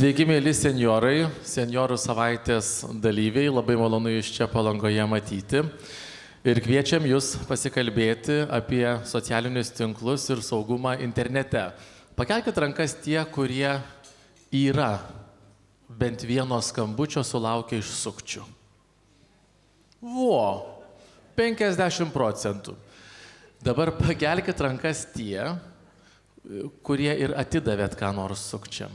Sveiki, mėly senjorai, senjorų savaitės dalyviai, labai malonu jūs čia Palangoje matyti. Ir kviečiam jūs pasikalbėti apie socialinius tinklus ir saugumą internete. Pakelkit rankas tie, kurie yra bent vieno skambučio sulaukę iš sukčių. 50%. Dabar pakelkit rankas tie, kurie ir atidavėt ką nors sukčiam.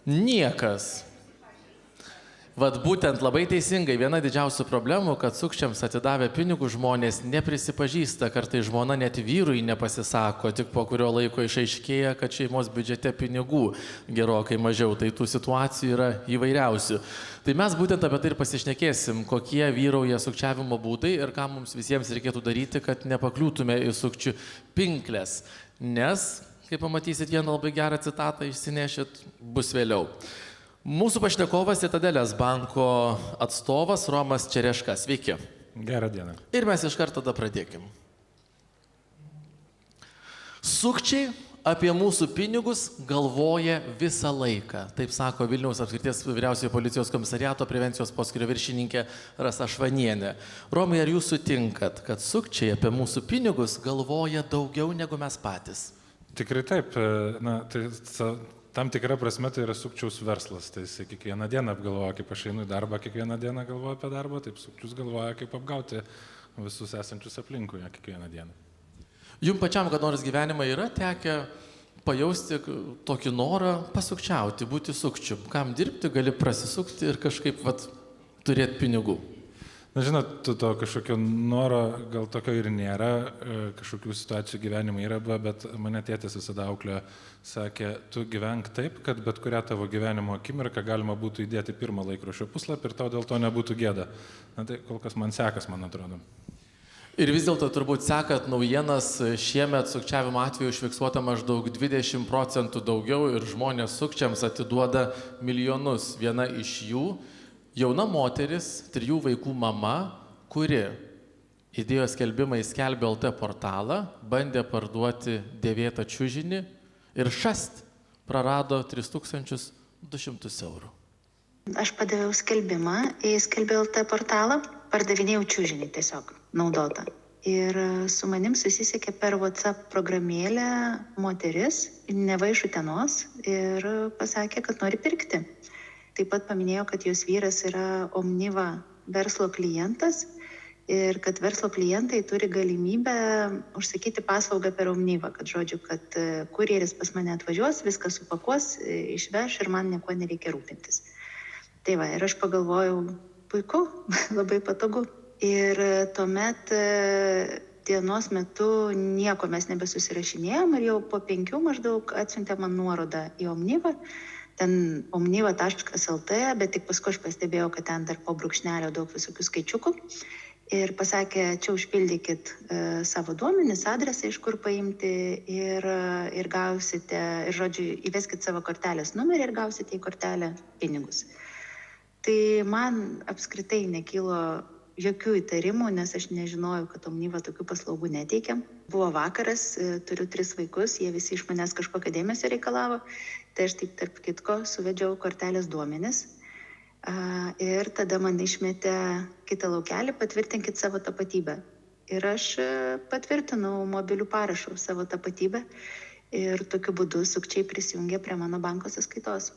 Niekas. Vat būtent labai teisingai, viena didžiausių problemų, kad sukčiams atidavę pinigų žmonės neprisipažįsta, kartais žmona net vyrui nepasisako, tik po kurio laiko išaiškėja, kad šeimos biudžete pinigų gerokai mažiau, tai tų situacijų yra įvairiausių. Tai mes būtent apie tai ir pasišnekėsim, kokie vyrauja sukčiavimo būdai ir ką mums visiems reikėtų daryti, kad nepakliūtume į sukčių pinkles. Nes, kai pamatysit vieną labai gerą citatą, išsinešit, bus vėliau. Mūsų pašnekovas Citadelės banko atstovas Romas Čereška. Sveiki. Gerą dieną. Ir mes iš karto tada pradėkim. Sukčiai apie mūsų pinigus galvoja visą laiką. Taip sako Vilniaus apskrities vyriausiojo policijos komisariato prevencijos poskyrio viršininkė Rasa Švanienė. Romai, ar jūs sutinkat, kad sukčiai apie mūsų pinigus galvoja daugiau negu mes patys? Tikrai taip. Tam tikra prasme tai yra sukčiaus verslas. Tai jis kiekvieną dieną apgalvoja, kaip aš einu į darbą, kiekvieną dieną galvoja apie darbą, taip sukčius galvoja, kaip apgauti visus esančius aplinkui kiekvieną dieną. Jums pačiam, kad nors gyvenimą yra tekę pajausti tokį norą pasukčiauti, būti sukčiu. Kam dirbti, gali prasisukti ir kažkaip turėti pinigų. Na, žinot, to kažkokio noro gal tokio ir nėra, kažkokių situacijų gyvenime yra, bet mane tėtis visada auklė, sakė, tu gyvenk taip, kad bet kurią tavo gyvenimo akimirką galima būtų įdėti pirmą laikraščio puslapį ir tau dėl to nebūtų gėda. Na tai kol kas man sekas, man atrodo. Ir vis dėlto turbūt sekat naujienas, šiemet sukčiavimo atveju užfiksuota maždaug 20% daugiau ir žmonės sukčiams atiduoda milijonus. Viena iš jų jauna moteris, 3 vaikų mama, kuri įdėjo skelbimą į Skelbiu LT portalą, bandė parduoti dėvėtą čiužinį ir šast prarado 3200 eurų. Aš padaviau skelbimą į Skelbiu LT portalą, pardavinėjau čiužinį tiesiog naudotą. Ir su manim susisiekė per WhatsApp programėlę moteris, neva iš Utenos, ir pasakė, kad nori pirkti. Taip pat paminėjo, kad jos vyras yra Omniva verslo klientas ir kad verslo klientai turi galimybę užsakyti paslaugą per Omnivą, kad kurjeris pas mane atvažiuos, viską supakuos, išveš ir man nieko nereikia rūpintis. Tai va, ir aš pagalvojau, puiku, labai patogu. Ir tuomet dienos metu nieko mes nebesusirašinėjom ir jau po 5 maždaug atsiuntė man nuorodą į Omnivą. Ten omniva.lt, bet tik paskui aš pastebėjau, kad ten dar po brūkšnelio daug visokių skaičiukų. Ir pasakė, čia užpildykit savo duomenis, adresą, iš kur paimti ir gausite, ir žodžiu, įveskit savo kortelės numerį ir gausite į kortelę pinigus. Tai man apskritai nekilo jokių įtarimų, nes aš nežinojau, kad Omniva tokių paslaugų neteikia. Buvo vakaras, turiu 3 vaikus, jie visi iš manęs kažkokio dėmesio reikalavo, tai aš taip tarp kitko suvedžiau kortelės duomenis ir tada man išmetė kitą laukelį, patvirtinkit savo tapatybę. Ir aš patvirtinau mobilių parašų savo tapatybę ir tokiu būdu sukčiai prisijungė prie mano banko sąskaitos.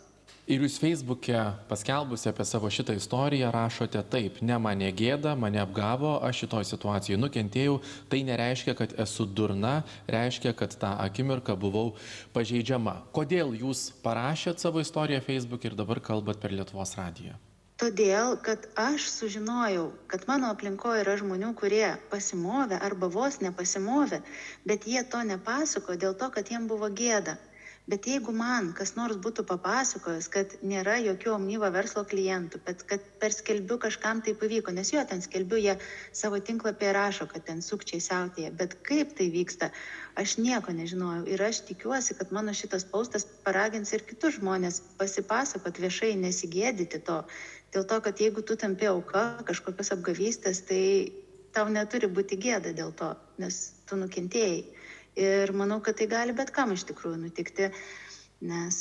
Ir jūs Facebook'e paskelbusi apie savo šitą istoriją rašote taip, ne mane gėda, mane apgavo, aš šitoj situacijai nukentėjau, tai nereiškia, kad esu durna, reiškia, kad tą akimirką buvau pažeidžiama. Kodėl jūs parašėt savo istoriją Facebook'e ir dabar kalbat per Lietuvos radiją? Todėl, kad aš sužinojau, kad mano aplinkoje yra žmonių, kurie pasimovė arba vos nepasimovė, bet jie to nepasako dėl to, kad jiem buvo gėda. Bet jeigu man kas nors būtų papasakojęs, kad nėra jokių Omniva verslo klientų, bet kad per Skelbiu kažkam tai pavyko, nes jo ten Skelbiu jie savo tinklapyje rašo, kad ten sukčiai siautėja, bet kaip tai vyksta, aš nieko nežinojau. Ir aš tikiuosi, kad mano šitas postas paragins ir kitus žmonės pasipasakot viešai, nesigėdyti to. Dėl to, kad jeigu tu tampi auka kažkokios apgavystės, tai tau neturi būti gėda dėl to, nes tu nukentėjai. Ir manau, kad tai gali bet kam iš tikrųjų nutikti. nes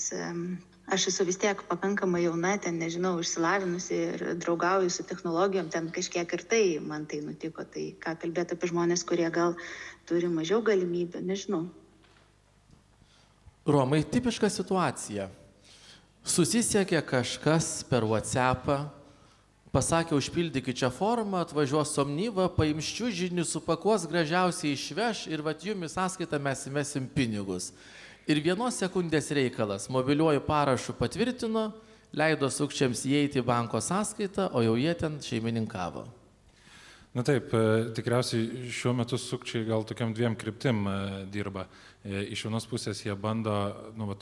aš esu vis tiek pakankamai jauna, ten, nežinau, išsilavinusi ir draugauju su technologijom, ten kažkiek ir tai man tai nutiko. Tai ką kalbėti apie žmonės, kurie gal turi mažiau galimybių, nežinau. Romai, tipiška situacija. Susisiekė kažkas per WhatsAppą, pasakė, užpildykit čia formą, atvažiuos Omniva, paims čiužinį, supakuos, gražiausiai išveš ir vat jums į sąskaitą mes įmesim pinigus. Ir 1 sekundės reikalas, mobiliuoju parašu patvirtino, leido sukčiams įeiti į banko sąskaitą, o jau jie ten šeimininkavo. Na taip, tikriausiai šiuo metu sukčiai gal tokiam 2 kryptim dirba. Iš vienos pusės jie bando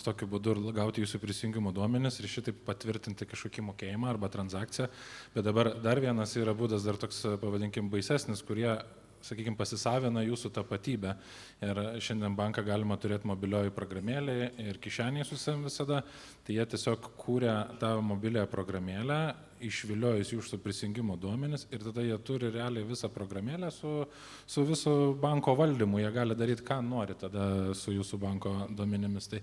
tokiu būdu gauti jūsų prisijungimo duomenis ir šitaip patvirtinti kažkokį mokėjimą arba transakciją. Bet dabar dar vienas yra būdas, dar toks, pavadinkim, baisesnis, kurie, sakykime, pasisavina jūsų tapatybę. Ir šiandien banką galima turėti mobilioji programėlė ir kišeniai su savim visada. Tai jie tiesiog kūrė tą mobiliąją programėlę, išviliojus jūsų prisijungimo duomenis ir tada jie turi realiai visą programėlę su viso banko valdymu. Jie gali daryti, ką nori tada su jūsų banko duomenimis. Tai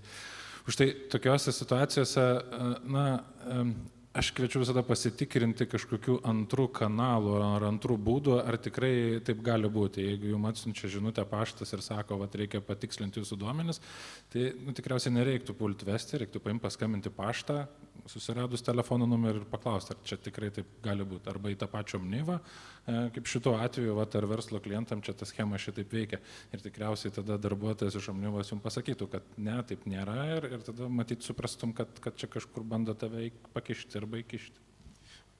už tai tokiuose situacijose, aš kviečiu visada pasitikrinti kažkokių antrų kanalų ar antrų būdų, ar tikrai taip gali būti. Jeigu jums atsiunčia žinutę paštas ir sako, kad reikia patikslinti jūsų duomenis, tai tikriausiai nereiktų pulti vesti, reiktų paimti paskambinti paštą, susiradus telefono numerį ir paklausti, ar čia tikrai taip gali būti. Arba į tą pačią Omnivą, kaip šituo atveju, ar verslo klientam čia ta schema šitaip veikia. Ir tikriausiai tada darbuotojas iš Omnivos jums pasakytų, kad ne, taip nėra ir tada matyt suprastum, kad čia kažkur bando tave pakišti arba įkišti.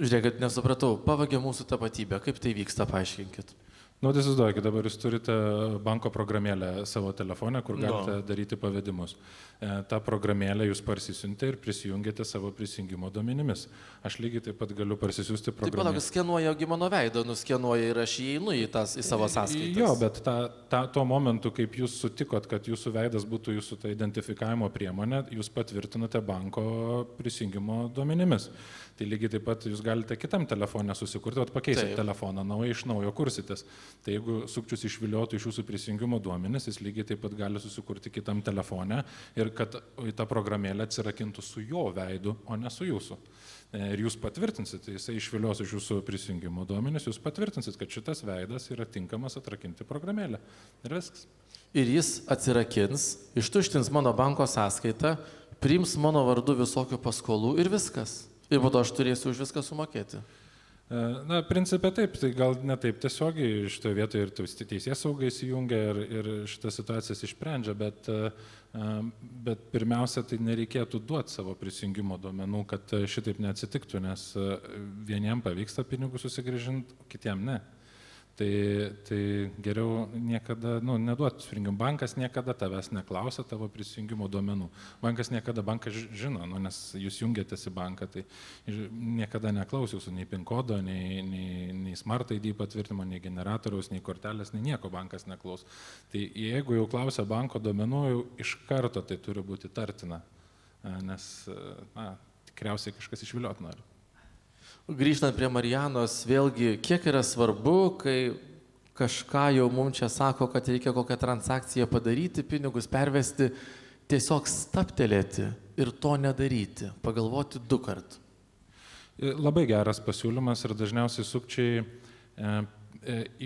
Žiūrėkit, nesupratau, pavagė mūsų tapatybę, kaip tai vyksta, paaiškinkit. Tai įsivaizduokit, dabar jūs turite banko programėlę savo telefone, kur galite daryti pavedimus. Ta programėlę jūs parsisiuntė ir prisijungėte savo prisijungimo duomenimis. Aš lygiai taip pat galiu parsisiųsti programėlę. Taip, palauk, skenuoja mano veidą, nuskenuoja ir aš įeinu į savo sąskaitas. Jo, bet tuo momentu, kaip jūs sutikot, kad jūsų veidas būtų jūsų ta identifikavimo priemonė, jūs patvirtinote banko prisijungimo duomenimis. Tai lygiai taip pat jūs galite kitam telefonę susikurti, pakeisti telefoną, iš naujo kursitės. Tai jeigu sukčius išviliotų iš jūsų prisijungimo duomenis, jis lygiai taip pat gali susikurti kitam telefone ir kad į tą programėlę atsirakintų su jo veidu, o ne su jūsų. Ir jūs patvirtinsit, jisai išvilios iš jūsų prisijungimo duomenis, jūs patvirtinsit, kad šitas veidas yra tinkamas atrakinti programėlę. Ir viskas. Ir jis atsirakins, ištuštins mano banko sąskaitą, priims mano vardu visokių paskolų ir viskas. Ir po to aš turėsiu už viską sumokėti. Principė taip, tai gal ne taip tiesiogiai šitoje vietoje ir teisės saugai įsijungia ir šitas situacijas išsprendžia, bet pirmiausia, tai nereikėtų duoti savo prisijungimo duomenų, kad šitaip neatsitiktų, nes vieniem pavyksta pinigų susigrąžinti, kitiem ne. Tai geriau niekada, neduoti prisijungimo. Bankas niekada tavęs neklausia tavo prisijungimo duomenų. Bankas žino, nes jūs jungiatės į banką, tai niekada neklaus jūsų nei PIN kodo, nei Smart ID patvirtimo, nei generatoriaus, nei kortelės, nei nieko bankas neklaus. Tai jeigu jau klausia banko duomenų, jau iš karto tai turi būti tartina, nes tikriausiai kažkas išviliot nori. Grįžtant prie Marijanos, vėlgi, kiek yra svarbu, kai kažką jau mums čia sako, kad reikia kokią transakciją padaryti, pinigus pervesti, tiesiog staptelėti ir to nedaryti, pagalvoti 2 kart. Labai geras pasiūlymas ir dažniausiai sukčiai,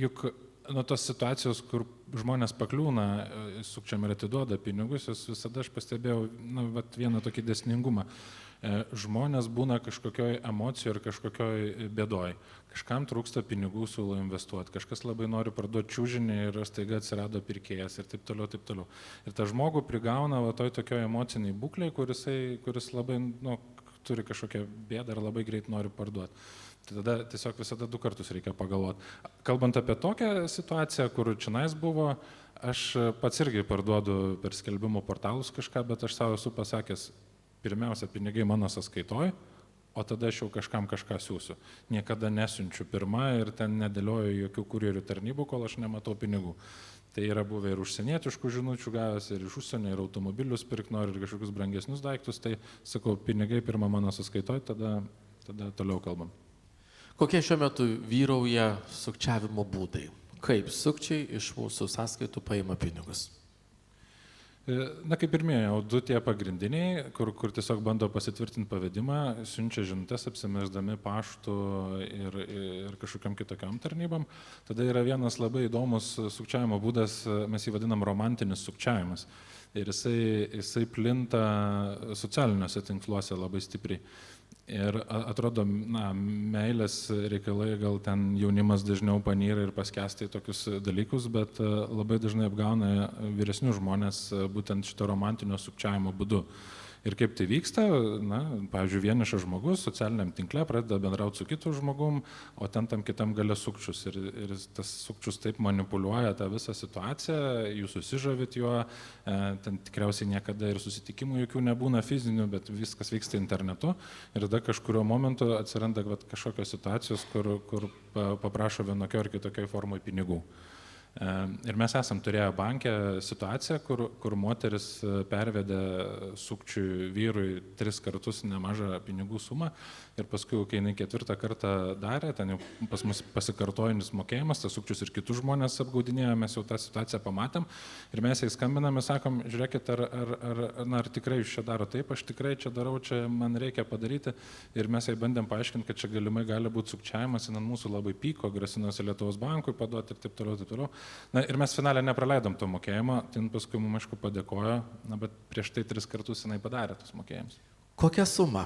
juk nuo tos situacijos, kur žmonės pakliūna, sukčiam ir atiduoda pinigus, visada aš pastebėjau vieną tokį dėsningumą. Žmonės būna kažkokioj emocijoje ir kažkokioj bėdoj. Kažkam trūksta pinigų, siūlo investuoti, kažkas labai nori parduoti čiužinį ir staiga atsirado pirkėjas ir taip toliau, taip toliau. Ir tą žmogų prigauna tokioj emociniai būklei, kuris labai turi kažkokią bėdą ir labai greit nori parduoti. Tai tada tiesiog visada 2 kartus reikia pagalvoti. Kalbant apie tokią situaciją, kur čionais buvo, aš pats irgi parduodu per skelbimų portalus kažką, bet aš savo esu pasakęs, pirmiausia, pinigai mano sąskaitoj, o tada aš jau kažkam kažką siūsiu. Niekada nesiunčiu pirmą ir ten nedėlioju jokių kurjerių tarnybų, kol aš nematau pinigų. Tai yra buvę ir užsienietiškų žinučių gavęs, ir iš užsienio, ir automobilius pirk nori, ir kažkokius brangesnius daiktus. Tai sakau, pinigai pirmą mano sąskaitoj, tada toliau kalbam. Kokie šiuo metu vyrauja sukčiavimo būdai? Kaip sukčiai iš mūsų sąskaitų paima pinigus? Na, kaip ir minėjau, 2 tie pagrindiniai, kur tiesiog bando pasitvirtinti pavedimą, siunčia žinutes apsimesdami paštu ir kažkokiam kitokiam tarnybam. Tada yra vienas labai įdomus sukčiavimo būdas, mes jį vadinam romantinis sukčiavimas. Ir jisai plinta socialiniuose tinkluose labai stipriai. Ir atrodo, meilės reikalai, gal ten jaunimas dažniau panyra ir paskęsta į tokius dalykus, bet labai dažnai apgauna vyresnius žmonės būtent šito romantinio sukčiavimo būdu. Ir kaip tai vyksta, pavyzdžiui, vienišas žmogus socialiniam tinkle pradeda bendrauti su kitu žmogum, o ten tam kitam gale sukčius. Ir tas sukčius taip manipuliuoja tą visą situaciją, jūs susižavit juo, ten tikriausiai niekada ir susitikimų jokių nebūna fizinių, bet viskas vyksta internetu. Ir tada kažkurio momentu atsiranda kažkokios situacijos, kur paprašo vienokio ar kitokio formai pinigų. Ir mes esam turėję banke situaciją, kur moteris pervedė sukčiui vyrui 3 kartus nemažą pinigų sumą ir paskui, kai jinai 4 kartą darė, ten jau pas mus pasikartojinis mokėjimas, tas sukčius ir kitus žmonės apgaudinėjo, mes jau tą situaciją pamatėm ir mes jai skambiname, sakom, žiūrėkit, ar tikrai jūs čia daro taip, aš tikrai čia darau, čia man reikia padaryti ir mes jai bandėm paaiškinti, kad čia galimai gali būti sukčiavimas, jinai mūsų labai pyko, grasinosi Lietuvos bankui paduoti ir taip toliau. Na ir mes finalę nepraleidom to mokėjimo, ten paskui mums aišku padėkojo, bet prieš tai 3 kartus jinai padarė tos mokėjimus. Kokia suma?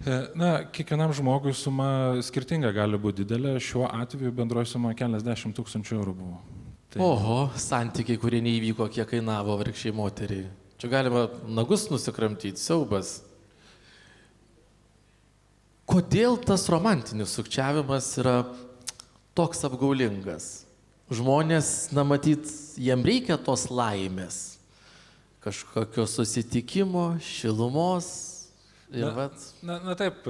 Kiekvienam žmogui suma skirtinga gali būti didelė, šiuo atveju bendroji suma keliasdešimt tūkstančių eurų buvo. Oho, santykiai, kurie neįvyko, kiek kainavo vargšiai moteriai. Čia galima nagus nusikramtyti, siaubas. Kodėl tas romantinis sukčiavimas yra toks apgaulingas? Žmonės, matyt, jiem reikia tos laimės, kažkokio susitikimo, šilumos. Taip,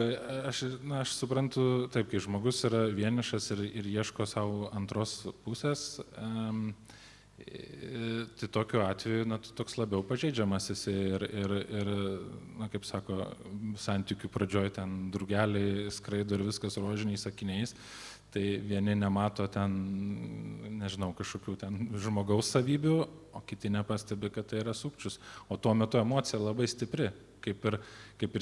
aš suprantu, taip, kai žmogus yra vienišas ir ieško savo antros pusės, tai tokiu atveju toks labiau pažeidžiamas esi ir kaip sako, santykių pradžioj ten drugeliai skraido ir viskas rožiniais akiniais. Tai vieni nemato ten, nežinau, kažkokių ten žmogaus savybių, o kiti nepastebi, kad tai yra sukčius. O tuo metu emocija labai stipri, kaip ir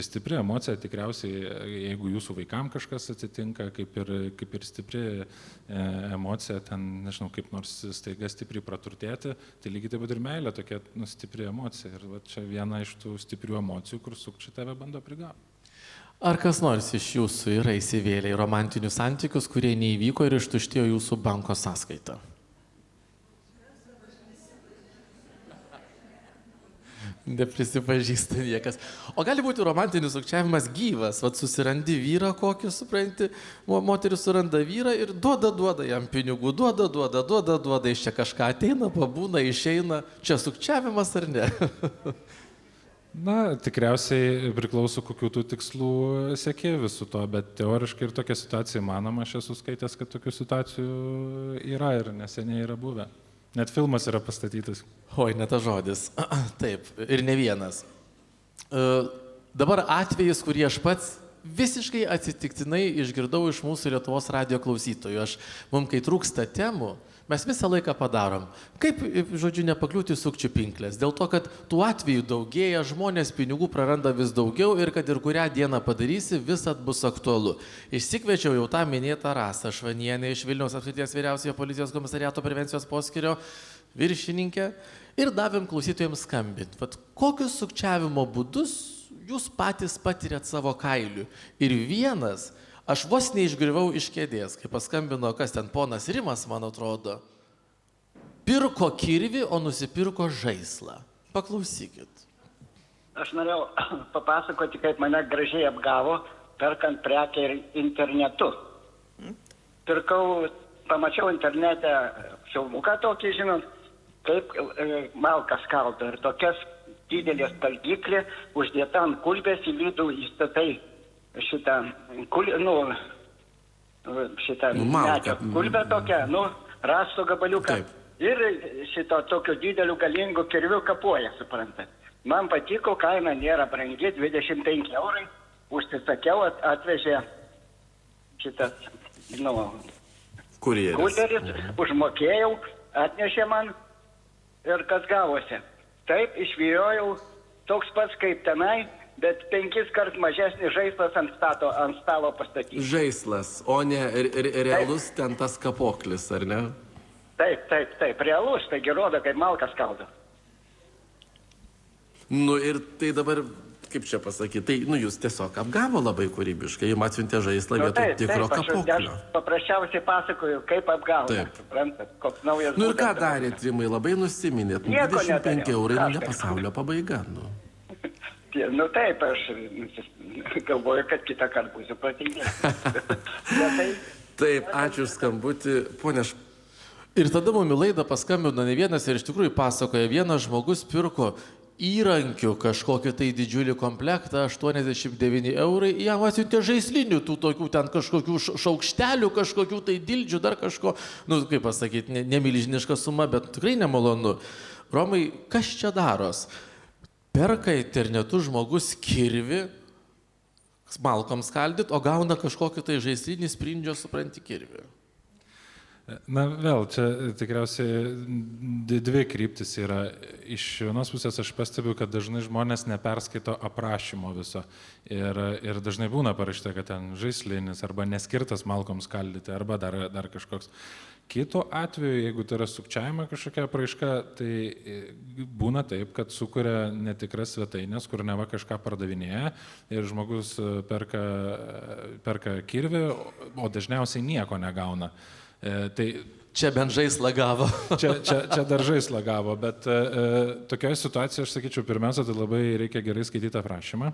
stipri emocija tikriausiai, jeigu jūsų vaikam kažkas atsitinka, kaip ir stipri emocija, ten, nežinau, kaip nors staiga stipriai praturtėti, tai lygiai taip pat ir meilė tokia stipri emocija. Ir čia viena iš tų stiprių emocijų, kur sukčiai tave bando prigauti. Ar kas nors iš jūsų yra įsivėlę į romantinius santykius, kurie neįvyko ir ištuštėjo jūsų banko sąskaitą? Neprisipažįsta niekas. O gali būti romantinis sukčiavimas gyvas, susirandi vyrą kokį, supranti, moteris suranda vyrą ir duoda jam pinigų, duoda, iš čia kažką ateina, pabūna, išeina. Čia sukčiavimas ar ne? Tikriausiai priklauso, kokių tų tikslų sieki visų to, bet teoriškai ir tokia situacija įmanoma, aš esu skaitęs, kad tokių situacijų yra ir neseniai yra buvę. Net filmas yra pastatytas. Oi, ne tas žodis. Taip, ir ne vienas. Dabar atvejis, kurį aš pats visiškai atsitiktinai išgirdau iš mūsų Lietuvos radijo klausytojų. Mums, kai trūksta temų, mes visą laiką padarom. Kaip, žodžiu, nepakliūti sukčių pinklės? Dėl to, kad tų atvejų daugėja, žmonės pinigų praranda vis daugiau ir kad ir kurią dieną padarysi, visat bus aktualu. Išsikviečiau jau tą minėtą Rasą Švanienę iš Vilniaus apskrities vyriausiojo policijos komisariato prevencijos poskyrio viršininkę ir davėm klausytojams skambinti. Kokius sukčiavimo būdus jūs patys patiriat savo kailiu? Ir vienas, aš vos neišgriuvau iš kėdės, kai paskambino, kas ten, ponas Rimas, man atrodo, pirko kirvį, o nusipirko žaislą. Paklausykit. Aš norėjau papasakoti, kaip mane gražiai apgavo, perkant prekę ir internetu. Pamačiau internete filmuką tokį, žinot, kaip malkas skaldo ir tokias didelės talgyklė uždėta ant kulbės į vidų įstatai šitą medžio kulbę tokią, rąsto gabaliuką. Taip. Ir šito tokio didelių galingų kirvių kapoja, suprantat. Man patiko, kaina nėra brangi, 25 eurai, užsisakiau, atvežė šitas, kurjeris, užmokėjau, atnešė man ir kas gavosi. Taip, išvijojau toks pats kaip tenai, bet 5 kart mažesnis žaislas ant stalo pastatyti. Žaislas, o ne realus ten tas kapoklis, ar ne? Taip, realus, taigi rodo, kaip malkas kaldo. Nu ir tai dabar, kaip čia pasakyti, tai jūs tiesiog apgavo labai kūrybiškai, jums atsiuntė žaislą vietoj tikro kapoklio. Aš paprasčiausiai pasakoju, kaip apgavo. Taip. Suprantat, koks naujas Nu ir ką būdas. darėt, Rimai, labai nusiminėt. Nieko 25 nedariau. eurai ne Ką aš pasaulio pabaiga. Nu. Nu taip, aš galvoju, kad kitą kartą būsiu protingesnis. Taip, ačiū už skambutį. Pone Ir tada mum į laidą paskambino ne vienas ir iš tikrųjų pasakoja, vienas žmogus pirko įrankių kažkokį tai didžiulį komplektą, 89 eurai, jam atsiuntė žaislinių, tų tokių ten kažkokių šaukštelių, kažkokių tai dildžių, dar kažko, nu kaip pasakyti, nemilžiniška suma, bet tikrai nemalonu. Romai, kas čia daros? Perka internetu žmogus kirvi, malkom skaldyt, o gauna kažkokį tai žaislinį sprindžio, supranti, kirvi. Na vėl, čia tikriausiai dvi kryptis yra. Iš vienos pusės aš pastebiu, kad dažnai žmonės neperskaito aprašymo viso. Ir dažnai būna parašyta, kad ten žaislinis arba neskirtas malkoms skaldyti, arba dar kažkoks. Kitu atveju, jeigu tai yra sukčiavimo kažkokia apraiška, tai būna taip, kad sukuria netikras svetainės, kur neva kažką pardavinėja ir žmogus perka kirvį, o dažniausiai nieko negauna. Tai Čia bent žaislą gavo. Čia dar žaislą gavo, bet tokioje situacijoje aš sakyčiau, pirmiausia, tai labai reikia gerai skaityti aprašymą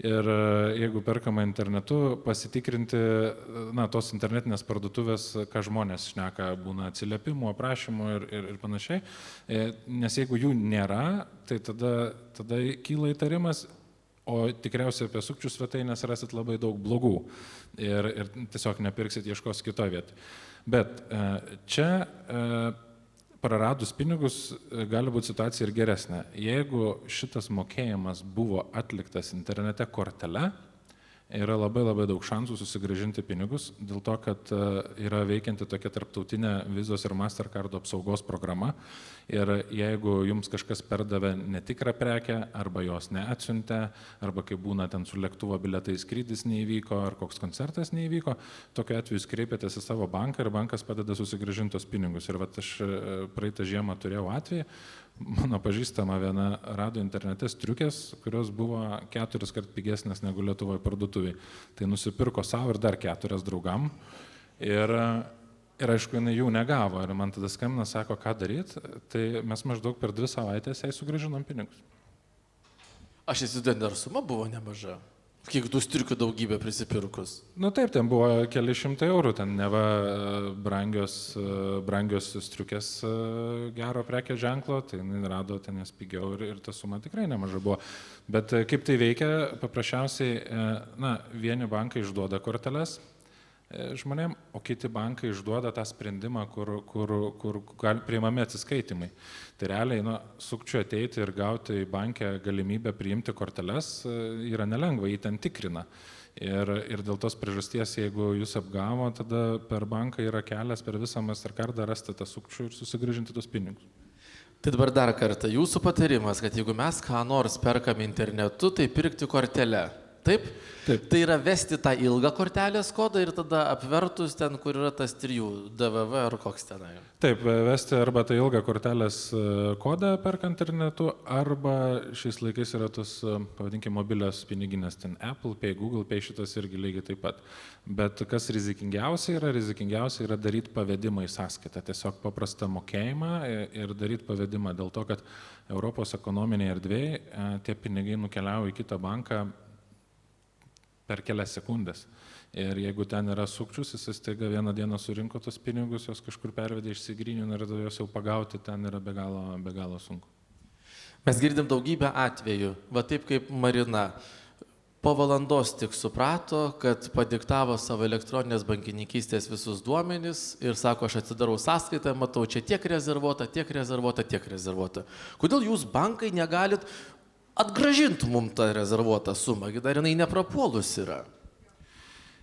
ir jeigu perkama internetu, pasitikrinti, tos internetinės parduotuvės, ką žmonės šneka, būna atsiliepimų, aprašymų ir panašiai, nes jeigu jų nėra, tai tada kyla įtarimas, o tikriausiai apie sukčių svetainės rasit labai daug blogų ir tiesiog nepirksit, ieškos kitoje vietoje. Bet čia praradus pinigus gali būti situacija ir geresnė. Jeigu šitas mokėjimas buvo atliktas internete kortele, yra labai daug šansų susigrąžinti pinigus, dėl to, kad yra veikianti tokia tarptautinė Vizos ir Mastercardo apsaugos programa. Ir jeigu jums kažkas perdavė netikrą prekę, arba jos neatsiuntė, arba kai būna ten su lėktuvo bilietais skrydis neįvyko, ar koks koncertas neįvyko, tokiu atveju jūs kreipiatės į savo banką ir bankas padeda susigrąžinti tos pinigus. Ir aš praeitą žiemą turėjau atvejį, mano pažįstama viena rado internete striukės, kurios buvo 4 kart pigesnės negu Lietuvoje parduotuviai. Tai nusipirko savo ir dar 4 draugam. Ir aišku, jinai jų negavo. Ir man tada skambina, sako, ką daryti. Tai mes maždaug per 2 savaitės jai sugrąžinom pinigus. Aš įsivaizduoju, dar suma buvo nemaža. Kiek tų striukių daugybė prisipirkus. Nu taip, ten buvo keli šimtai eurų, ten neva brangios striukės gero prekės ženklo, tai rado ten jas pigiau ir ta suma tikrai nemaža buvo. Bet kaip tai veikia, paprasčiausiai, vieni bankai išduoda korteles žmonėm, o kiti bankai išduoda tą sprendimą, kur priimami atsiskaitimai. Tai realiai, sukčiui ateiti ir gauti į bankę galimybę priimti korteles yra nelengva, jį ten tikrina. Ir dėl tos priežasties, jeigu jūs apgavo, tada per banką yra kelias per visą Mastercardą rasti tą sukčių ir susigrąžinti tos pinigus. Tai dabar dar kartą, jūsų patarimas, kad jeigu mes ką nors perkam internetu, tai pirkti kortelę. Taip? Taip. Tai yra vesti tą ilgą kortelės kodą ir tada apvertus ten, kur yra tas 3 DVV ar koks tenai. Taip, vesti arba tą ilgą kortelės kodą perkant internetu, arba šiais laikais yra tos, pavadinkime, mobilios piniginės, ten Apple Pay, Google Pay, šitas irgi lygiai taip pat. Bet kas rizikingiausia yra daryti pavedimą į sąskaitą, tiesiog paprastą mokėjimą ir daryti pavedimą dėl to, kad Europos ekonominėje erdvėje tie pinigai nukeliauja į kitą banką per kelias sekundės. Ir jeigu ten yra sukčius, jis staiga vieną dieną surinko tos pinigus, jos kažkur pervedė, išsigrynino ir jos jau pagauti ten yra be galo sunku. Mes girdim daugybę atvejų, va taip kaip Marina. Po valandos tik suprato, kad padiktavo savo elektroninės bankininkystės visus duomenis ir sako, aš atsidarau sąskaitą, matau, čia tiek rezervuota. Kodėl jūs bankai negalit atgrąžintų mums tą rezervuotą sumą, dar jinai neprapuolus yra.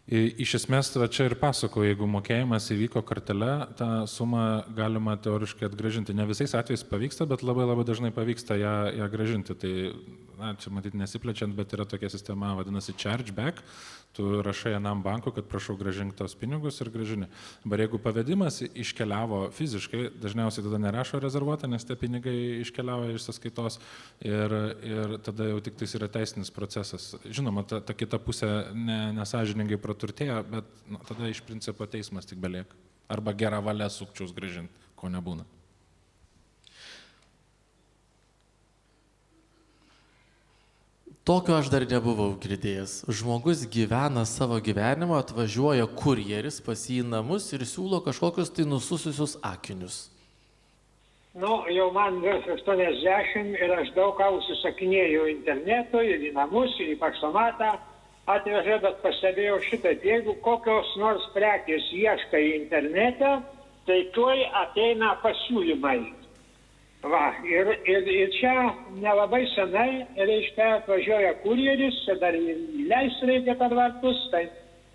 Iš esmės, va čia ir pasako, jeigu mokėjimas įvyko kortele, tą sumą galima teoriškai atgrąžinti. Ne visais atvejais pavyksta, bet labai labai dažnai pavyksta ją grąžinti. Tai, čia matyti nesiplečiant, bet yra tokia sistema, vadinasi chargeback. Tu rašai vienam banku, kad prašau grąžink tos pinigus ir grąžini. Bet jeigu pavedimas iškeliavo fiziškai, dažniausiai tada nerašo rezervuota, nes tie pinigai iškeliauja iš sąskaitos ir tada jau tik tais yra teisinis procesas. Žinoma, ta kita pusė nesažiningai praturtėjo, bet tada iš principo teismas tik belieka. Arba gera valia sukčiaus grąžinti, ko nebūna. Tokio aš dar nebuvau girdėjęs. Žmogus gyvena savo gyvenimą, atvažiuoja kurjeris pas jį į namus ir siūlo kažkokius tai nusususius akinius. Jau man virš 80 ir aš daug ką užsisakinėjau internetu ir į namus, ir į paštomatą. Atvežė, bet pastebėjau šitą, jeigu kokios nors prekės ieškai internete, tai tuoj ateina pasiūlymai. Va, ir čia nelabai senai, reiškia, atvažiuoja kurjeris, čia dar įleisti reikia per vartus, tai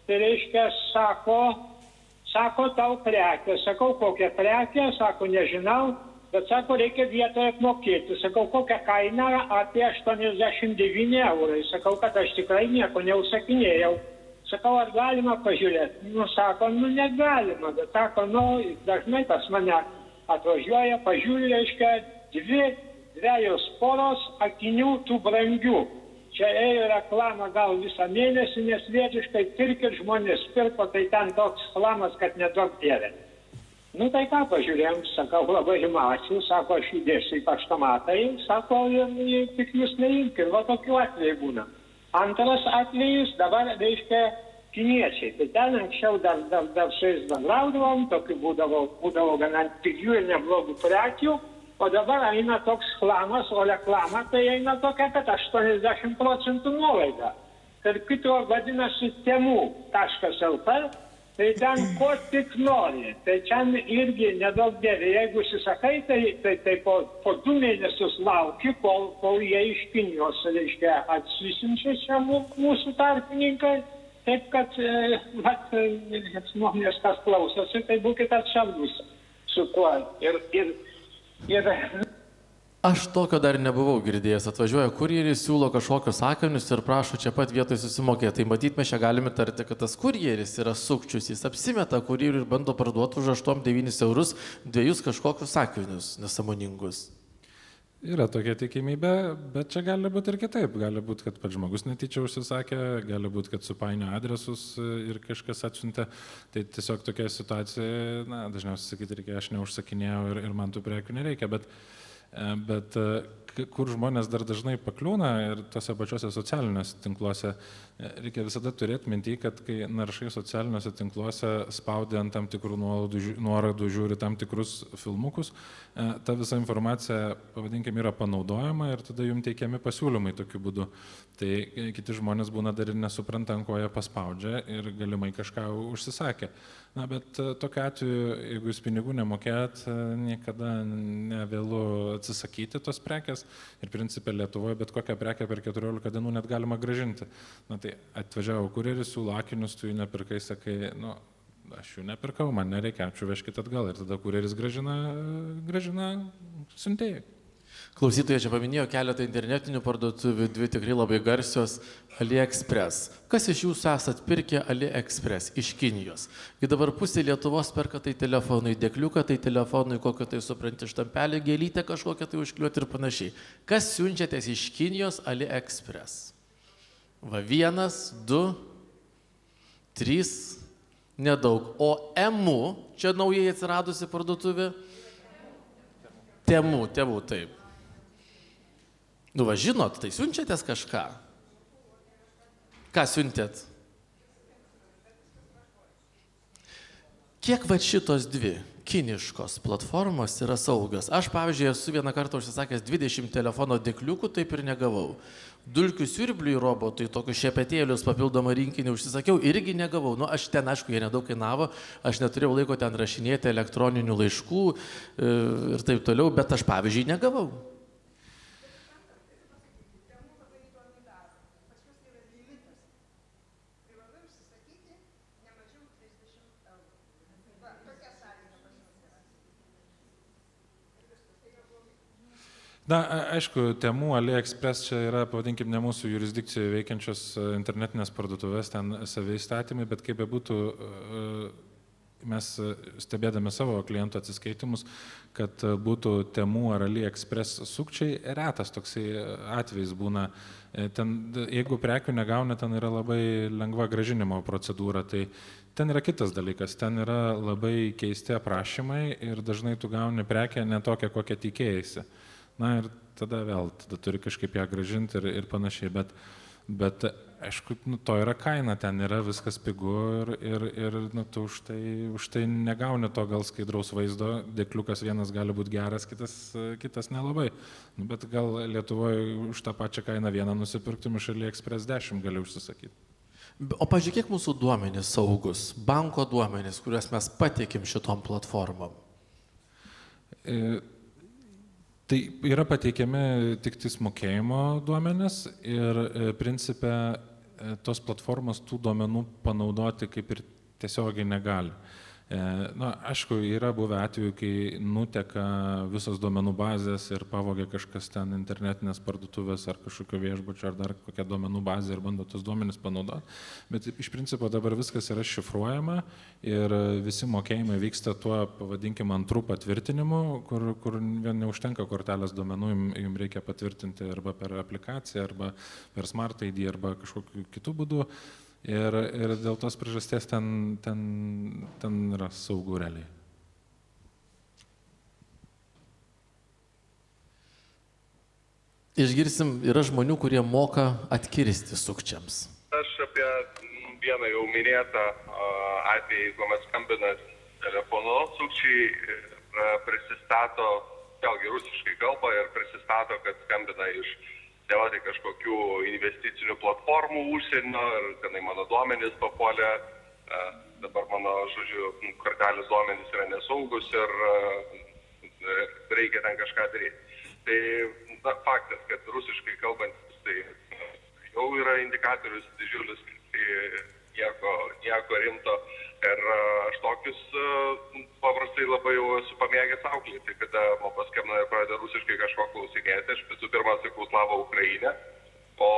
reiškia, sako tau prekę, sakau, kokią prekę, sako, nežinau, bet sako, reikia vietoje apmokėti, sakau, kokią kainą, apie 89 eurai, sakau, kad aš tikrai nieko neužsakinėjau. Sakau, ar galima pažiūrėti? Sako, negalima, bet sako, dažnai pas mane atvažiuoja, pažiūrė, reiškia, dviejos poros akinių tų brangių. Čia ėjo reklama gal visą mėnesį, nes vietiškai pirkit žmonės pirko, tai ten toks reklamas, kad nedaug dievė. Tai ką pažiūrėjom, sakau, labai ačiū, sako, aš įdėsiu į paštomatą, sako, tik jūs neimkit, va tokių atvejų būna. Antras atvejis dabar, reiškia, kiniečiai. Tai ten anksčiau dar su jais bendraudavom, tokių būdavo gana pigių ir neblogų prekių, o dabar eina toks chlamas, o reklama tai eina tokia, kad 80% nuolaida. Tarp kito vadinasi temu.lt, tai ten ko tik nori. Tai čia irgi nedaug dėvė. Jeigu užsisakai, tai po 2 mėnesius lauki, kol jie iš Kinijos, reiškia, atsisiunčia čia mūsų tarpininkai. Taip, kad žmonės kas klausosi, tai būkite atsargus su tuo. Aš tokio dar nebuvau girdėjęs. Atvažiuoja kurjeris, siūlo kažkokius akinius ir prašo čia pat vietoj susimokėti. Tai matyt, mes čia galime tarti, kad tas kurjeris yra sukčius. Jis apsimeta kurjerių ir bando parduoti už 8-9 eurus 2 kažkokius akinius nesąmoningus. Yra tokia tikimybė, bet čia gali būti ir kitaip. Gali būti, kad pats žmogus netyčia užsisakė, gali būti, kad supainio adresus ir kažkas atsiuntė. Tai tiesiog tokia situacija, dažniausiai sakyti reikia, aš neužsakinėjau ir man tų prekių nereikia, bet kur žmonės dar dažnai pakliūna ir tose pačiose socialiniuose tinkluose, reikia visada turėti mintį, kad kai naršai socialiniuose tinkluose spaudė ant tam tikrų nuorodų, žiūri tam tikrus filmukus, ta visa informacija, pavadinkime, yra panaudojama ir tada jums teikiami pasiūlymai tokiu būdu. Tai kiti žmonės būna dar ir nesupranta, ant ko jie paspaudžia ir galimai kažką užsisakė. Bet tokiu atveju, jeigu jūs pinigų nemokėt, niekada nevėlu atsisakyti tos prekės ir principė Lietuvoje bet kokią prekę per 14 dienų net galima grąžinti. Tai atvažiavo kurjeris, siūlo akinius, tu jų nepirkai, sakai, aš jų nepirkau, man nereikia, ačiū, vežkit atgal ir tada kurjeris grąžina siuntėjui. Klausytojai čia paminėjo keletą internetinių parduotuvių, 2 tikrai labai garsios, AliExpress. Kas iš jūsų esat pirkę AliExpress iš Kinijos? Ir dabar pusė Lietuvos perka tai telefonui, dėkliuką tai telefonui, kokią tai supranti štampelį, gėlytę kažkokią tai užkliuoti ir panašiai. Kas siunčiatės iš Kinijos AliExpress? 1, 2, 3, nedaug. O Emu, čia naujai atsiradusi parduotuvė? Temu, taip. Žinot, tai siunčiatės kažką? Ką siuntėt? Kiek šitos 2 kiniškos platformos yra saugios? Aš, pavyzdžiui, esu vieną kartą užsisakęs 20 telefono dėkliukų, taip ir negavau. Dulkių siurbliui robotui, tokius šepetėlius papildomą rinkinį užsisakiau, irgi negavau. Aš ten, aišku, jie nedaug kainavo, aš neturėjau laiko ten rašinėti elektroninių laiškų ir taip toliau, bet aš, pavyzdžiui, negavau. Na, aišku, Temu, AliExpress čia yra, pavadinkim, ne mūsų jurisdikcijoje veikiančios internetinės parduotuvės, ten savi įstatymai, bet kaip bebūtų, mes stebėdami savo klientų atsiskaitimus, kad būtų Temu ar AliExpress sukčiai, retas toksai atvejs būna. Ten, jeigu prekių negauna, ten yra labai lengva grąžinimo procedūra, tai ten yra kitas dalykas, ten yra labai keisti aprašymai ir dažnai tu gauni prekę ne tokią, kokią tikėjai. Na ir tada turi kažkaip ją grąžinti ir panašiai, bet aišku, to yra kaina, ten yra viskas pigu ir tu už tai negauni to gal skaidraus vaizdo, dėkliukas vienas gali būti geras, kitas nelabai. Bet gal Lietuvoje už tą pačią kainą vieną nusipirktum, iš AliExpress 10 gali užsisakyti. O pažiūrėk, kiek mūsų duomenys saugus, banko duomenys, kuriuos mes pateikim šitom platformom. Tai yra pateikiami tik tais mokėjimo duomenys ir principe tos platformos tų duomenų panaudoti kaip ir tiesiogiai negali. Na, aišku, yra buvę atvejų, kai nuteka visos duomenų bazės ir pavogia kažkas ten internetinės parduotuvės ar kažkokio viešbučio ar dar kokią duomenų bazę ir bando tos duomenys panaudoti. Bet iš principo dabar viskas yra šifruojama ir visi mokėjimai vyksta tuo, pavadinkim, antrų patvirtinimu, kur neužtenka kortelės duomenų, jums reikia patvirtinti arba per aplikaciją, arba per Smart ID, arba kažkokiu kitų būdų. Ir dėl tos priežasties ten yra saugu realiai. Išgirsim, yra žmonių, kurie moka atkirsti sukčiams. Aš apie vieną jau minėtą atvejį, kuomet skambina telefonu, sukčiai prisistato, vėlgi rusiškai kalba ir prisistato, kad skambina iš dėlati kažkokių investicinių platformų užsienio ir tenai mano duomenys papuolė, dabar mano, kortelės duomenys yra nesaugus ir reikia ten kažką daryti. Tai faktas, kad rusiškai kalbantis, tai jau yra indikatorius didžiulis, tai nieko rimto. Ir aš tokius paprastai labai jau esu pamėgęs auklėti, kada man paskambina ir pradeda rusiškai kažko klausinėti, aš visų pirma sakau Slava Ukraine, o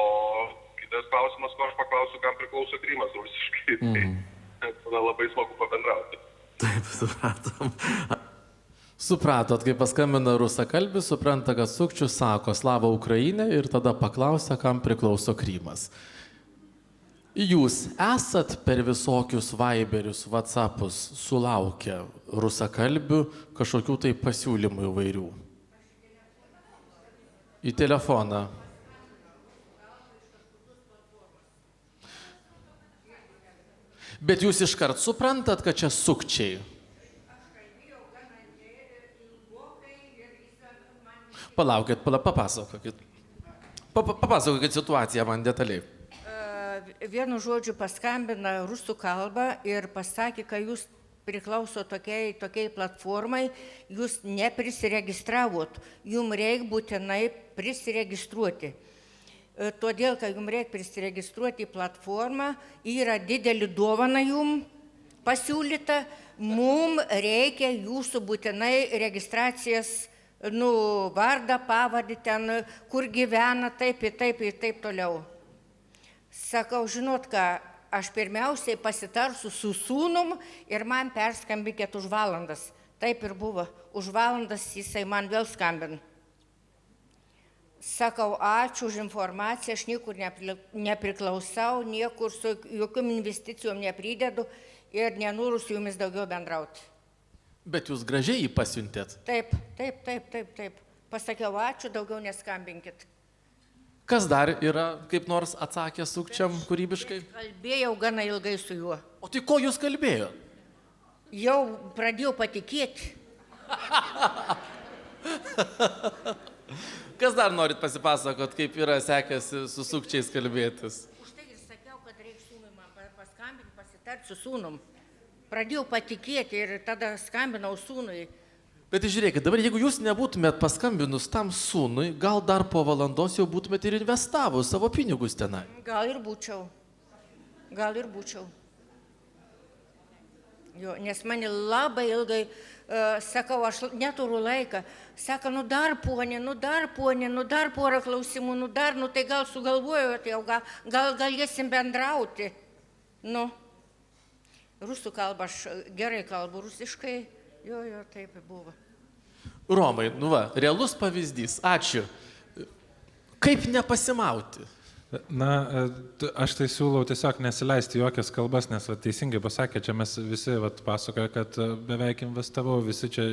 kitas klausimas, ko aš paklausiu, kam priklauso Krymas rusiškai, tai tada labai smagu pabendrauti. Taip, supratom. Supratot, kai paskambina rusakalbis, supranta, kad sukčius sako Slava Ukraine ir tada paklausia, kam priklauso Krymas. Jūs esat per visokius Viberius, WhatsAppus sulaukę rusakalbių kažkokių tai pasiūlymų įvairių? Į telefoną. Bet jūs iškart suprantat, kad čia sukčiai? Palaukit, papasakokit. Papasakokit situaciją man detaliai. Vienu žodžiu paskambina rusų kalbą ir pasakė, kad jūs priklauso tokiai platformai, jūs neprisiregistravot, jums reikia būtinai prisiregistruoti. Todėl, kad jums reikia prisiregistruoti į platformą, yra didelį dovaną jums pasiūlyta, mums reikia jūsų būtinai registracijas, vardą, pavadį ten, kur gyvena, taip toliau. Sakau, žinot ką, aš pirmiausiai pasitarsiu su sūnum ir man perskambinkit už valandas. Taip ir buvo, už valandas jisai man vėl skambin. Sakau, ačiū už informaciją, aš niekur nepriklausau, niekur su jokiom investicijom nepridedu ir nenoriu su jumis daugiau bendrauti. Bet jūs gražiai jį pasiuntėt? Taip. Pasakiau, ačiū, daugiau neskambinkit. Kas dar yra kaip nors atsakę sukčiam kūrybiškai? Kalbėjau gana ilgai su juo. O tai ko jūs kalbėjot? Jau pradėjau patikėti. Kas dar norit pasipasakot, kaip yra sekęsi su sukčiais kalbėtis? Už tai ir sakiau, kad reikia sūnui man paskambinti, pasitarti su sūnum. Pradėjau patikėti ir tada skambinau sūnui. Bet žiūrėkit, dabar jeigu jūs nebūtumėt paskambinus tam sūnui, gal dar po valandos jau būtumėt ir investavus savo pinigus tenai. Gal ir būčiau. Jo, nes mane labai ilgai sakau, aš neturiu laiką. Sako, nu dar porą klausimų, tai gal sugalvojot jau, gal galėsim bendrauti. Nu, rusų kalbą, aš gerai kalbu rusiškai, jo, taip buvo. Romai, realus pavyzdys, ačiū. Kaip nepasimauti? Na, aš tai siūlau tiesiog nesileisti jokias kalbas, nes teisingai pasakė, čia mes visi pasakoja, kad beveik investavau, visi čia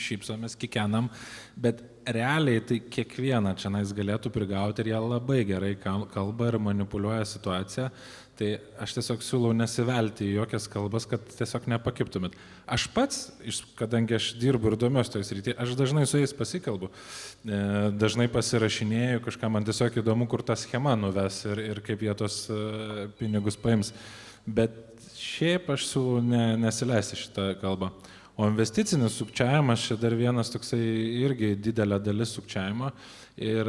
šypsomės, kikenam, bet realiai tai kiekvieną čia nais galėtų prigauti ir jie labai gerai kalba ir manipuliuoja situaciją. Tai aš tiesiog siūlau nesivelti į jokias kalbas, kad tiesiog nepakiptumėt. Aš pats, kadangi aš dirbu ir domiuosi toj srityje, aš dažnai su jais pasikalbu, dažnai pasirašinėju, kažką man tiesiog įdomu, kur ta schema nuves ir kaip jie tos pinigus paims. Bet šiaip aš siūlau nesileisti šitą kalbą. O investicinis sukčiavimas, čia dar vienas toksai irgi didelė dalis sukčiavimo. Ir,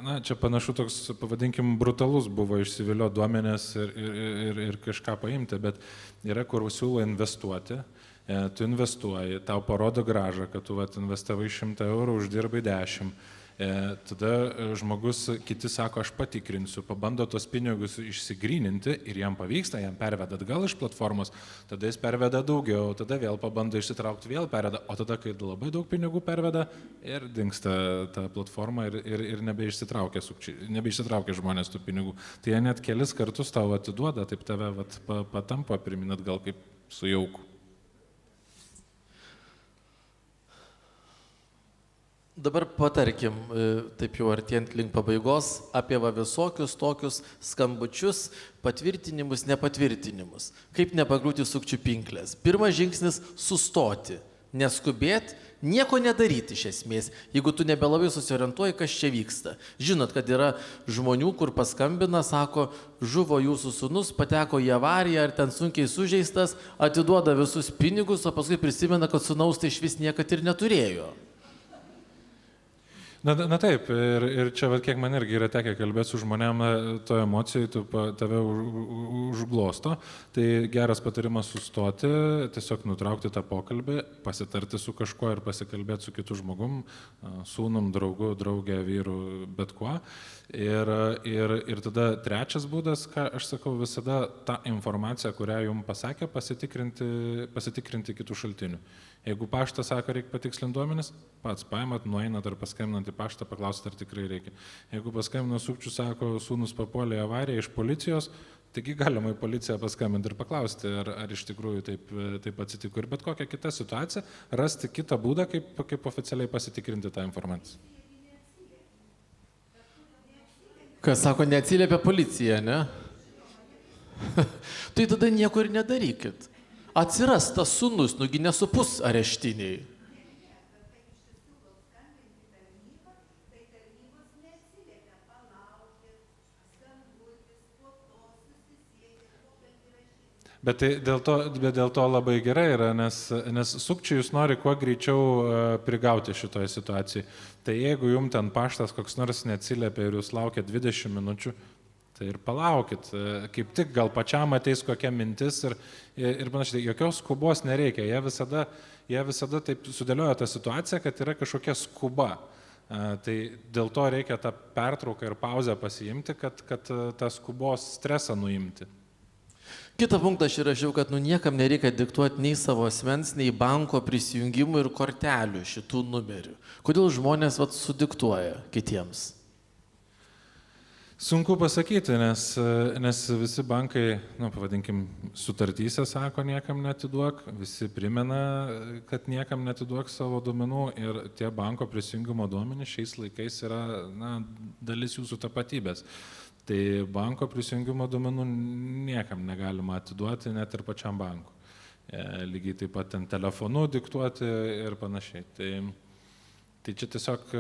na, čia panašu toks, pavadinkim, brutalus buvo išsivilio duomenės ir kažką paimti, bet yra, kur siūlo investuoti, tu investuoji, tau parodo grąžą, kad tu investavai 100 eurų, uždirbai 10. Tada žmogus, kiti sako, aš patikrinsiu, pabando tos pinigus išsigryninti ir jam pavyksta, jam perveda atgal iš platformos, tada jis perveda daugiau, tada vėl pabando išsitraukti, vėl perveda, o tada, kai labai daug pinigų perveda ir dingsta ta platforma ir nebeišsitraukia žmonės tų pinigų. Tai jie net kelis kartus tau atiduoda, taip tave patampa priminat gal kaip su jauku. Dabar patarkim, taip jau artėjant link pabaigos, apie visokius tokius skambučius, patvirtinimus, nepatvirtinimus. Kaip nepakliūti sukčių pinklės. Pirmas žingsnis – sustoti, neskubėti, nieko nedaryti iš esmės, jeigu tu nebelabai susiorientuoji, kas čia vyksta. Žinot, kad yra žmonių, kur paskambina, sako, žuvo jūsų sūnus, pateko į avariją ar ten sunkiai sužeistas, atiduoda visus pinigus, o paskui prisimena, kad sūnaus tai išvis niekad ir neturėjo. Na taip, ir čia, kiek man irgi yra tekę kalbėti su žmonėm, to emocijų tave užglosto, tai geras patarimas sustoti, tiesiog nutraukti tą pokalbį, pasitarti su kažkuo ir pasikalbėti su kitu žmogum, sūnum, draugu, draugė, vyru, bet kuo. Ir tada trečias būdas, ką aš sakau, visada tą informaciją, kurią jums pasakė, pasitikrinti kitų šaltinių. Jeigu paštas sako, reikia patikslinti duomenis, pats paimat, nueinat ar paskambinat į paštą, paklausit, ar tikrai reikia. Jeigu paskambino sukčių, sako, sūnus papuolė į avariją iš policijos, taigi galima į policiją paskambinti ir paklausti, ar iš tikrųjų taip atsitiko. Ir bet kokią kitą situaciją, rasti kitą būdą, kaip oficialiai pasitikrinti tą informaciją. Kas sako, neatsiliepia policija, ne? Tai tada nieko ir nedarykit. Atsiras tas sūnus, nugi nesupus areštiniai. Bet dėl to labai gerai yra, nes sukčiai jūs nori kuo greičiau prigauti šitoje situacijoje. Tai jeigu jums ten paštas koks nors neatsiliepia ir jūs laukia 20 minučių, tai ir palaukit, kaip tik gal pačiam ateis kokia mintis ir panašiai, jokios skubos nereikia, jie visada taip sudėlioja tą situaciją, kad yra kažkokia skuba. Tai dėl to reikia tą pertrauką ir pauzę pasiimti, kad tą skubos stresą nuimti. Kitą punktą aš įrašiau, kad niekam nereikia diktuoti nei savo asmens, nei banko prisijungimų ir kortelių šitų numerių. Kodėl žmonės sudiktuoja kitiems? Sunku pasakyti, nes visi bankai, pavadinkim, sutartyse sako, niekam neatiduok, visi primena, kad niekam neatiduok savo duomenų ir tie banko prisijungimo duomenys šiais laikais yra dalis jūsų tapatybės. Tai banko prisijungimo duomenų niekam negalima atiduoti, net ir pačiam banku. Lygiai taip pat ten telefonu diktuoti ir panašiai. Tai čia tiesiog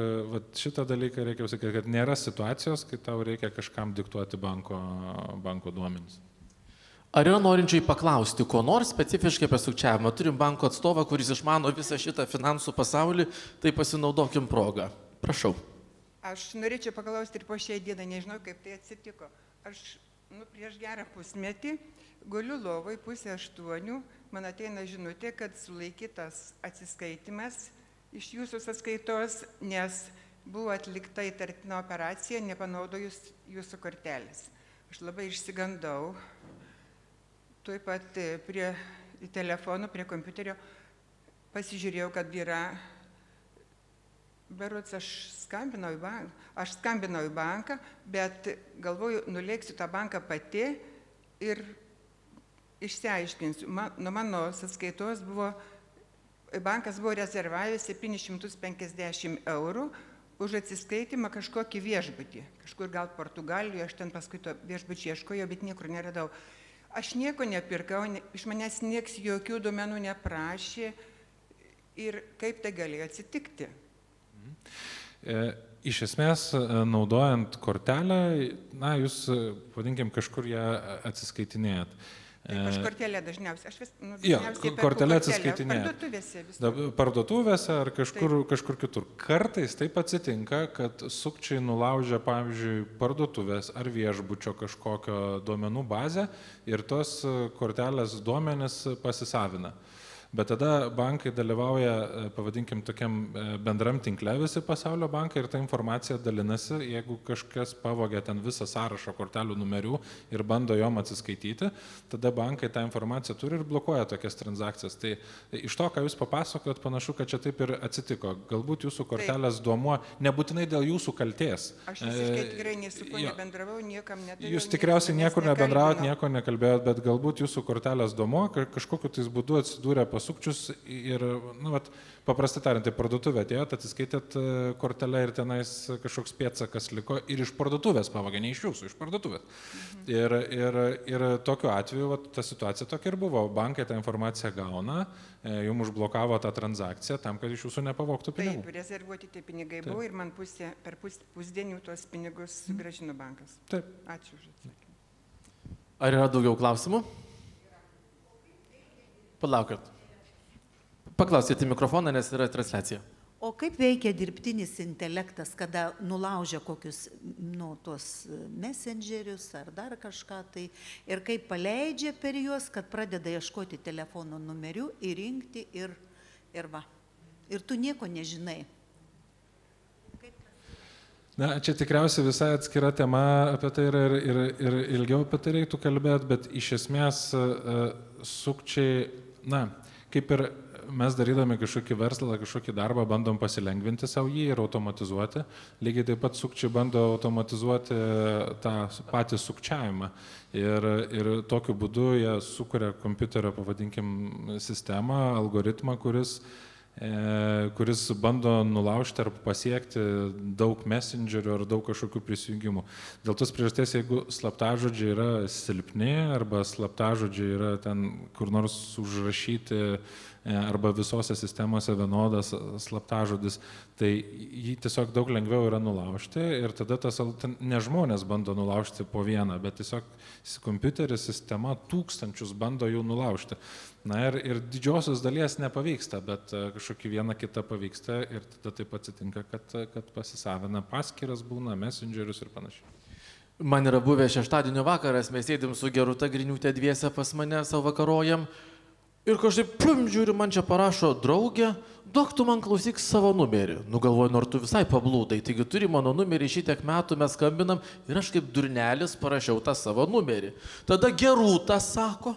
šitą dalyką reikia sakyti, kad nėra situacijos, kai tau reikia kažkam diktuoti banko duomenis. Ar yra norinčiai paklausti, ko nors specifiškai apie sukčiavimą? Turim banko atstovą, kuris išmano visą šitą finansų pasaulį, tai pasinaudokim progą. Prašau. Aš norėčiau paklausti ir po šiai dienai, nežinau, kaip tai atsitiko. Aš Prieš gerą pusmetį guliu lovai 7:30, man ateina žinutė, kad sulaikytas atsiskaitimas iš jūsų sąskaitos, nes buvo atlikta įtartina operacija, nepanaudojus jūsų kortelės. Aš labai išsigandau. Tuoj pat prie telefonų, prie kompiuterio pasižiūrėjau, kad yra, berods aš skambinau į banką, bet galvoju, nulėksiu tą banką pati ir išsiaiškinsiu. Nuo mano sąskaitos bankas buvo rezervavęs 750 eurų už atsiskaitimą kažkokį viešbutį. Kažkur gal Portugalijoje, aš ten paskui to viešbutį ieškojau, bet niekur neradau. Aš nieko nepirkau, iš manęs nieks jokių duomenų neprašė ir kaip tai galėjo atsitikti. Iš esmės, naudojant kortelę, jūs, vadinkim, kažkur ją atsiskaitinėjat. Taip, aš kortelę dažniausiai. Kortelę atsiskaitinėjat. Parduotuvėse visur. Parduotuvėse ar kažkur kitur. Kartais taip atsitinka, kad sukčiai nulaužia, pavyzdžiui, parduotuvės ar viešbučio kažkokio duomenų bazę ir tos kortelės duomenis pasisavina. Bet tada bankai dalyvauja, pavadinkim, tokiam bendram tinkle visi pasaulio bankai ir ta informacija dalinasi, jeigu kažkas pavogia ten visą sąrašą kortelių numerių ir bando jom atsiskaityti, tada bankai tą informaciją turi ir blokuoja tokias transakcijas. Tai iš to, ką jūs papasakojot, panašu, kad čia taip ir atsitiko. Galbūt jūsų kortelės duomuo nebūtinai dėl jūsų kaltės. Aš visiškai tikrai nesuku, nebendravau, niekam nedavau. Jūs tikriausiai niekur nebendravot, nieko nekalbėjot, bet galbūt jūsų kortelės duomuo kažkokiu tais būdu atsidūrė pas sukčius ir, paprastai tariant, tai parduotuvė atėjot, atsiskaitėt kortelę ir tenais kažkoks pėdsakas liko ir iš parduotuvės pavogė, ne iš jūsų, iš parduotuvės. Ir tokiu atveju ta situacija tokia ir buvo. Bankai tą informaciją gauna, jums užblokavo tą transakciją tam, kad iš jūsų nepavogtų pinigų. Taip, rezervuoti tie pinigai buvo ir man per pusdienių tuos pinigus grąžino bankas. Taip. Ačiū už atsakymą. Ar yra daugiau klausimų? Palaukit. Paklausyti mikrofoną, nes yra transliacija. O kaip veikia dirbtinis intelektas, kada nulaužia kokius, tuos messengerius ar dar kažką tai, ir kaip paleidžia per juos, kad pradeda ieškoti telefono numerių, įrinkti ir va. Ir tu nieko nežinai. Čia tikriausiai visai atskira tema apie tai ir ilgiau apie tai reiktų kalbėti, bet iš esmės sukčiai, kaip ir mes darydami kažkokį verslą, kažkokį darbą bandom pasilengvinti savo jį ir automatizuoti. Lygiai taip pat sukčiai bando automatizuoti tą patį sukčiavimą. Ir tokiu būdu jie sukuria kompiuterio, pavadinkim, sistemą, algoritmą, kuris bando nulaužti ar pasiekti daug messengerių ar daug kažkokių prisijungimų. Dėl tos priežasties, jeigu slaptažodžiai yra silpni arba slaptažodžiai yra ten kur nors užrašyti arba visose sistemose vienodas slaptažodis, tai jį tiesiog daug lengviau yra nulaužti ir tada ne žmonės bando nulaužti po vieną, bet tiesiog kompiuteris, sistema tūkstančius bando jų nulaužti. Ir didžiosios dalies nepavyksta, bet kažkokį vieną kitą pavyksta ir tada taip atsitinka, kad pasisavina paskyras būna, messengerius ir panašiai. Man yra buvę šeštadienio vakaras, mes sėdim su Gerūta Griniūtė dviese pas mane, savo vakarojam. Ir kažkaip, žiūriu, man čia parašo draugė, duok tu man klausyk savo numerį. Galvoju, nors tu visai pablūdai, taigi turi mano numerį, šitiek metų mes skambinam ir aš kaip durnelis parašiau tą savo numerį. Tada Gerūta sako,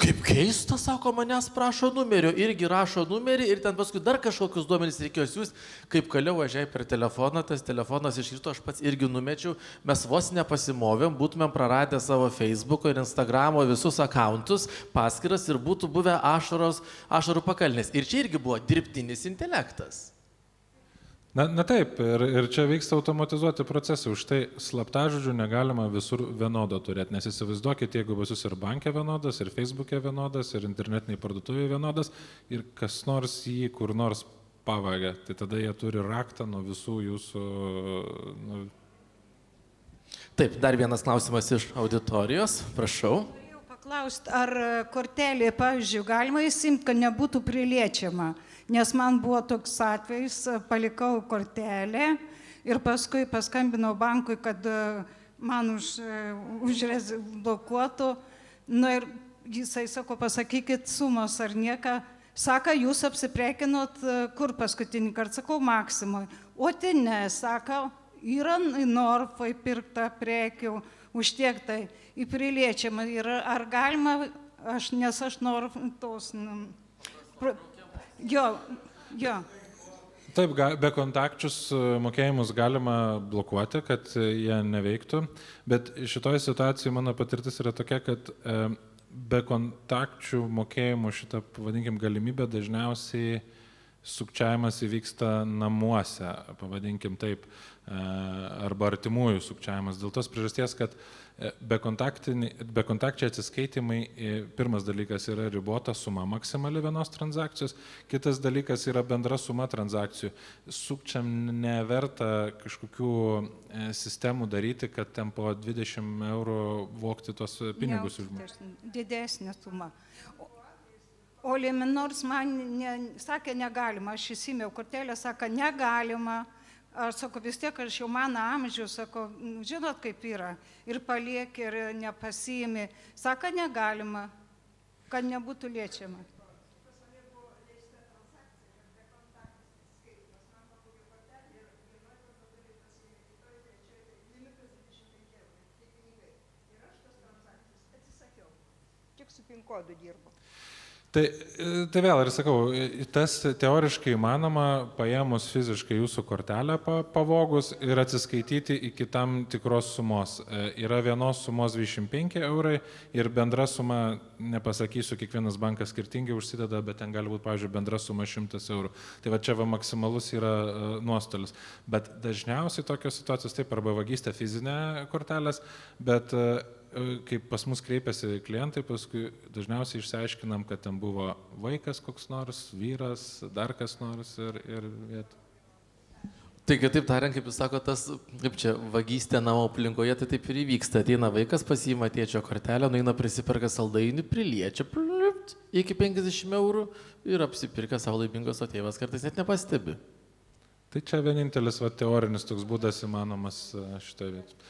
kaip keista, sako, manęs prašo numerio, irgi rašo numerį ir ten paskui dar kažkokius duomenys reikėjo siūsti, kaip kaliau važiai per telefoną, tas telefonas iškrito, aš pats irgi numečiau, mes vos nepasimovėm, būtumėm praradę savo Facebooko ir Instagramo visus akauntus, paskiras ir būtų buvę ašarų pakalnės. Ir čia irgi buvo dirbtinis intelektas. Na taip, ir čia vyksta automatizuoti procesai, už tai slaptažodžių negalima visur vienodo turėti, nes įsivaizduokit, jeigu pas jūs ir bankė vienodas, ir Facebook'e vienodas, ir internetiniai parduotuvėje vienodas, ir kas nors jį kur nors pavagia, tai tada jie turi raktą nuo visų jūsų... Taip, dar vienas klausimas iš auditorijos, prašau. Norėjau paklausti, ar kortelė, pavyzdžiui, galima įsimti, kad nebūtų priliečiama? Nes man buvo toks atvejis, palikau kortelę ir paskui paskambinau bankui, kad man užblokuotų. Nu ir jisai sako, pasakykit sumos ar nieką. Sako, jūs apsiprekinot, kur paskutinį kartą, sakau, Maksimui. O ten ne, sako, yra Norfai pirkta prekių, už tiek tai įpriliečiama. Ir ar galima, nes aš noriu tos... Jo. Taip, bekontakčius mokėjimus galima blokuoti, kad jie neveiktų, bet šitoje situacijoje mano patirtis yra tokia, kad bekontakčių mokėjimų šitą, pavadinkim, galimybę dažniausiai sukčiavimas įvyksta namuose, pavadinkim taip, arba artimųjų sukčiavimas. Dėl tos priežasties, kad bekontakčiai atsiskaitimai, pirmas dalykas yra ribota suma maksimali vienos transakcijos, kitas dalykas yra bendra suma transakcijų. Sukčiam neverta kažkokių sistemų daryti, kad ten po 20 eurų vogti tos pinigus iš žmonių. Didesnė suma. O Liminors man sakė negalima, aš įsimėjau kortelę, sako negalima. Aš sakau, vis tiek aš jau mano amžių, sakau, žinot kaip yra, ir paliek, ir nepasiimi. Sako, negalima, kad nebūtų liečiama. Tik su PIN kodu dirbu. Tai vėl ir sakau, tas teoriškai įmanoma paėmus fiziškai jūsų kortelę pavogus ir atsiskaityti iki tam tikros sumos. Yra vienos sumos 25 eurai ir bendra suma, nepasakysiu, kiekvienas bankas skirtingai užsideda, bet ten gali būti, pavyzdžiui, bendra suma 100 eurų. Tai va čia va maksimalus yra nuostolis. Bet dažniausiai tokios situacijos taip, arba vagystė fizinė kortelės, bet kaip pas mus kreipiasi klientai, paskui dažniausiai išsiaiškinam, kad ten buvo vaikas koks nors, vyras, dar kas nors ir vieta. Taigi, taip tariant, kaip jūs sakote, tas, kaip čia, vagystė namo aplinkoje, tai taip ir įvyksta. Ateina vaikas, pasiima tėčio kortelę, nueina prisiperka saldainių, priliečia, iki 50 eurų ir apsipirka savo laimingos, o tėvas kartais net nepastebi. Tai čia vienintelis teorinis toks būdas įmanomas šitoje vietoje.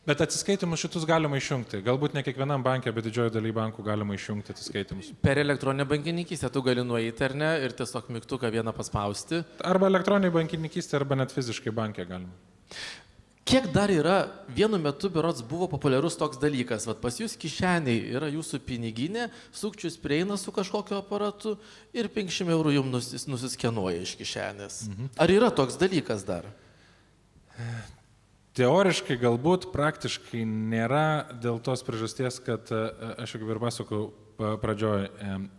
Bet atsiskaitimus šitus galima išjungti. Galbūt ne kiekvienam bankė, bet didžioji daly bankų galima išjungti atsiskaitimus. Per elektroninę bankininkystę tu gali nueiti ar ne ir tiesiog mygtuką vieną paspausti. Arba elektroninė bankininkystė, arba net fiziškai bankė galima. Kiek dar yra, vienu metu berods buvo populiarus toks dalykas, vat pas jūs kišeniai yra jūsų piniginė, sukčius prieina su kažkokiu aparatu ir 500 eurų jums nusiskenuoja iš kišenės. Ar yra toks dalykas dar? Teoriškai galbūt, praktiškai nėra dėl tos priežasties, kad aš jau kaip ir pasakau pradžioj,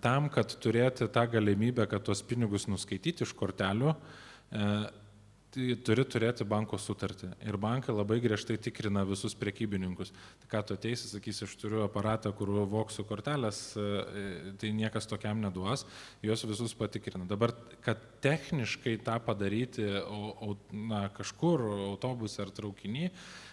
tam, kad turėti tą galimybę, kad tuos pinigus nuskaityti iš kortelių, turi turėti banko sutartį. Ir bankai labai griežtai tikrina visus prekybininkus. Tai ką tu ateisi, sakysi, aš turiu aparatą, kur voksiu kortelės, tai niekas tokiam neduos, juos visus patikrina. Dabar, kad techniškai tą padaryti kažkur, autobuse ar traukinį,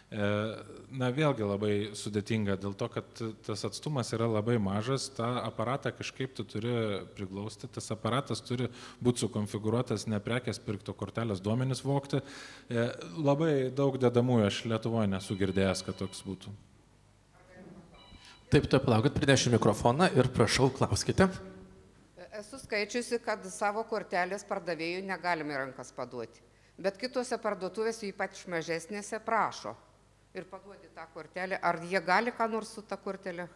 vėlgi labai sudėtinga, dėl to, kad tas atstumas yra labai mažas, tą aparatą kažkaip tu turi priglausti, tas aparatas turi būti sukonfigūruotas, ne prekės pirkto kortelės duomenis vogti. Labai daug dedamųjų aš Lietuvoje nesu girdėjęs, kad toks būtų. Taip, palaukit, prinešiu mikrofoną ir prašau, klauskite. Esu skaičiusi, kad savo kortelės pardavėjų negalime rankas paduoti, bet kitose parduotuvėse, ypač mažesnėse, prašo ir paduoti tą kortelę. Ar jie gali ką nors su tą kortelę?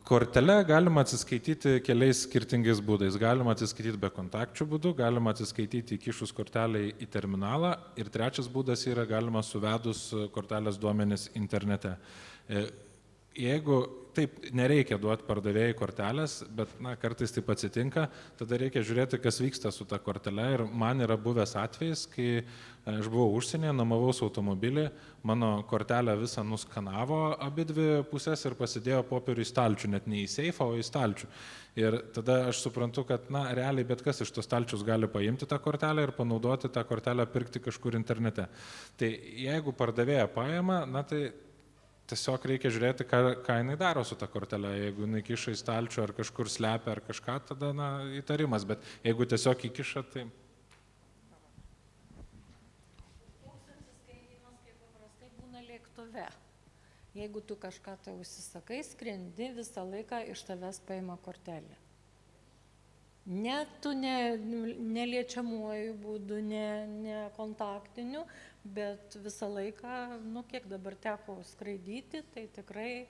Kortelę galima atsiskaityti keliais skirtingais būdais. Galima atsiskaityti be kontakčių būdų, galima atsiskaityti įkišus kortelę į terminalą ir trečias būdas yra galima suvedus kortelės duomenis internete. Jeigu taip nereikia duoti pardavėjai kortelės, bet kartais taip atsitinka, tada reikia žiūrėti, kas vyksta su ta kortelė. Ir man yra buvęs atvejis, kai aš buvau užsienyje, nuomavaus automobilį, mano kortelę visą nuskanavo abidvi pusės ir pasidėjo popierių į stalčių, net ne į seifą, o į stalčių. Ir tada aš suprantu, kad realiai bet kas iš tos stalčius gali paimti tą kortelę ir panaudoti tą kortelę pirkti kažkur internete. Tai jeigu pardavėja paima, tai tiesiog reikia žiūrėti, ką jinai daro su ta kortelė. Jeigu jinai kiša į stalčių ar kažkur slepia ar kažką, tada įtarimas, bet jeigu tiesiog įkiša, tai... Jeigu tu kažką tai užsisakai, skrendi, visą laiką iš tavęs paima kortelę. Ne tu neliečiamuoju būdu, ne kontaktiniu, bet visą laiką, kiek dabar teko skraidyti, tai tikrai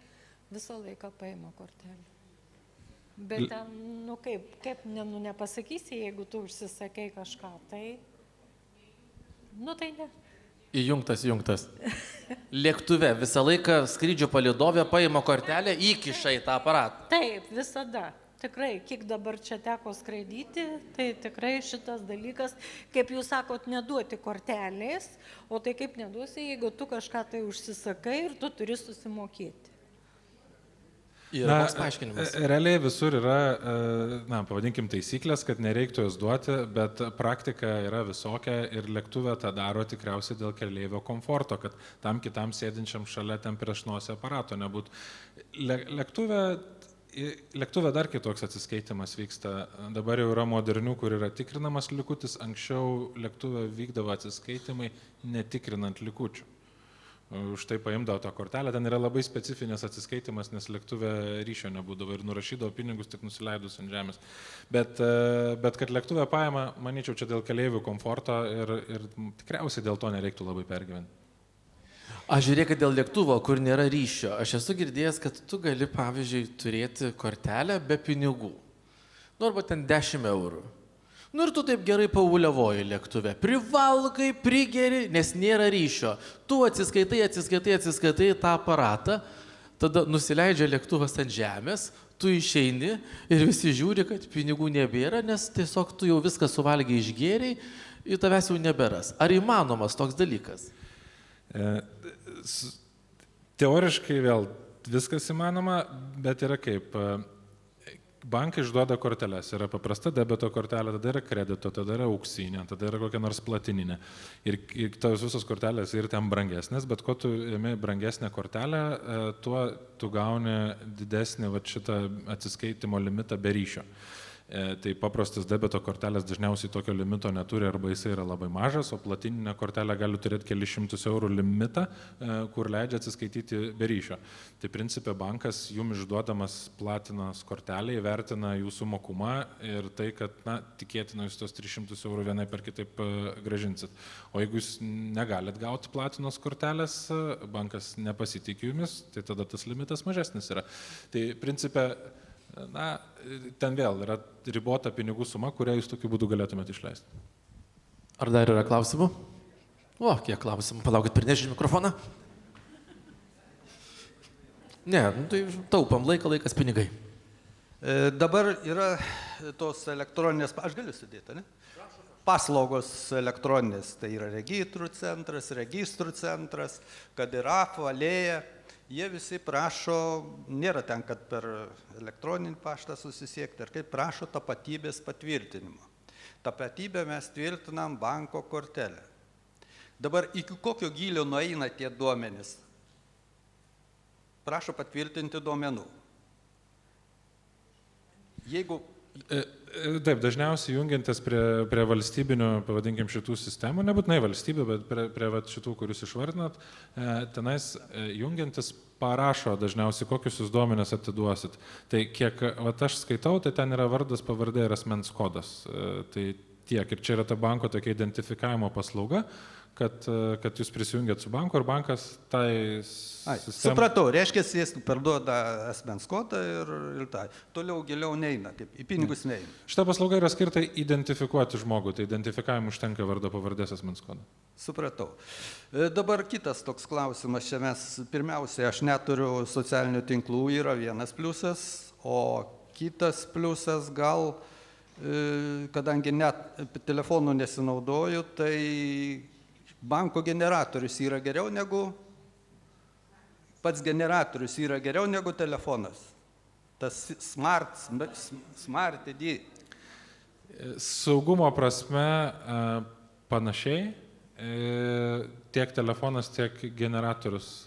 visą laiką paima kortelę. Bet ten, kaip nepasakysi, jeigu tu užsisakai kažką, tai ne. Įjungtas. Lėktuve visą laiką skrydžio palydovė paima kortelę, įkiša į tą aparatą. Taip, visada. Tikrai, kiek dabar čia teko skraidyti, tai tikrai šitas dalykas, kaip jūs sakot, neduoti kortelės, o tai kaip neduosi, jeigu tu kažką tai užsisakai ir tu turi susimokėti. Yra koks paaiškinimas? Realiai visur yra, pavadinkim, taisyklės, kad nereiktų jas duoti, bet praktika yra visokia ir lėktuve tą daro tikriausiai dėl keleivio komforto, kad tam kitam sėdinčiam šalia ten prieš nosį aparato nebūtų. Lėktuve dar kitoks atsiskaitimas vyksta. Dabar jau yra modernių, kur yra tikrinamas likutis. Anksčiau lėktuve vykdavo atsiskaitimai netikrinant likučių. Už tai paimdavo tą kortelę. Ten yra labai specifinis atsiskaitimas, nes lėktuve ryšio nebūdavo ir nurašydavo pinigus tik nusileidus ant žemės. Bet kad lėktuve paima, manyčiau, čia dėl keleivių komforto ir tikriausiai dėl to nereiktų labai pergyventi. Aš žiūrėk, dėl lėktuvo, kur nėra ryšio. Aš esu girdėjęs, kad tu gali, pavyzdžiui, turėti kortelę be pinigų. Arba ten 10 eurų. Ir tu taip gerai pauliavoji lėktuve. Privalgai, prigeri, nes nėra ryšio. Tu atsiskaitai tą aparatą, tada nusileidžia lėktuvas ant žemės, tu išeini ir visi žiūri, kad pinigų nebėra, nes tiesiog tu jau viską suvalgiai išgėriai ir tavęs jau neberas. Ar įmanomas toks dalykas? Teoriškai vėl viskas įmanoma, bet yra kaip. Bankai išduoda korteles, yra paprasta debito kortelė, tada yra kredito, tada yra auksinė, tada yra kokia nors platininė. Ir tos visos kortelės yra ten brangesnės, bet kuo tu imi brangesnę kortelę, tuo tu gauni didesnį šitą atsiskaitimo limitą be ryšio. Tai paprastas debito kortelės dažniausiai tokio limito neturi arba jisai yra labai mažas, o platininė kortelė gali turėti kelius šimtus eurų limitą, kur leidžia atsiskaityti be ryšio. Tai principė bankas jums išduodamas platinos kortelę įvertina jūsų mokumą ir tai, kad tikėtina jūs tos 300 eurų vienai per kitaip gražinsit. O jeigu jūs negalit gauti platinos kortelės, bankas nepasitikė jumis, tai tada tas limitas mažesnis yra. Tai principė ten vėl yra ribota pinigų suma, kurią jūs tokiu būdu galėtumėte išleisti. Ar dar yra klausimų? Kiek klausimų. Palaukit, prinešti mikrofoną. Ne, tai taupam laikas, pinigai. Dabar yra tos elektroninės, aš galiu sudėti, ne? Paslaugos elektroninės, tai yra registrų centras, kad yra alėja. Jie visi prašo, nėra ten, kad per elektroninį paštą susisiekti, ar kaip prašo tapatybės patvirtinimo. Tapatybę mes tvirtinam banko kortelę. Dabar iki kokio gylio nueina tie duomenys? Prašo patvirtinti duomenų. Jeigu... Taip, dažniausiai jungiantis prie valstybinių, pavadinkim, šitų sistemų, nebūtinai valstybių, bet prie šitų, kurius išvardinat, tenais jungiantis parašo dažniausiai, kokius jūs duomenis atiduosit. Tai kiek aš skaitau, tai ten yra vardas, pavardė ir asmens kodas. Tai tiek. Ir čia yra ta banko tokia identifikavimo paslauga, kad jūs prisijungėt su banku ir bankas tai sistemai. Supratau, reiškia, jis perduoda asmens kodą ir tai. Toliau giliau neina, kaip į pinigus neina. Šita paslauga yra skirta identifikuoti žmogų, tai identifikavimui užtenka vardo pavardės asmens kodą. Supratau. Dabar kitas toks klausimas. Čia mes pirmiausiai, aš neturiu socialinių tinklų, yra vienas pliusas, o kitas pliusas gal, kadangi net telefonų nesinaudoju, tai banko generatorius yra geriau negu, pats generatorius yra geriau negu telefonas. Tas smart ID. Saugumo prasme panašiai, tiek telefonas, tiek generatorius,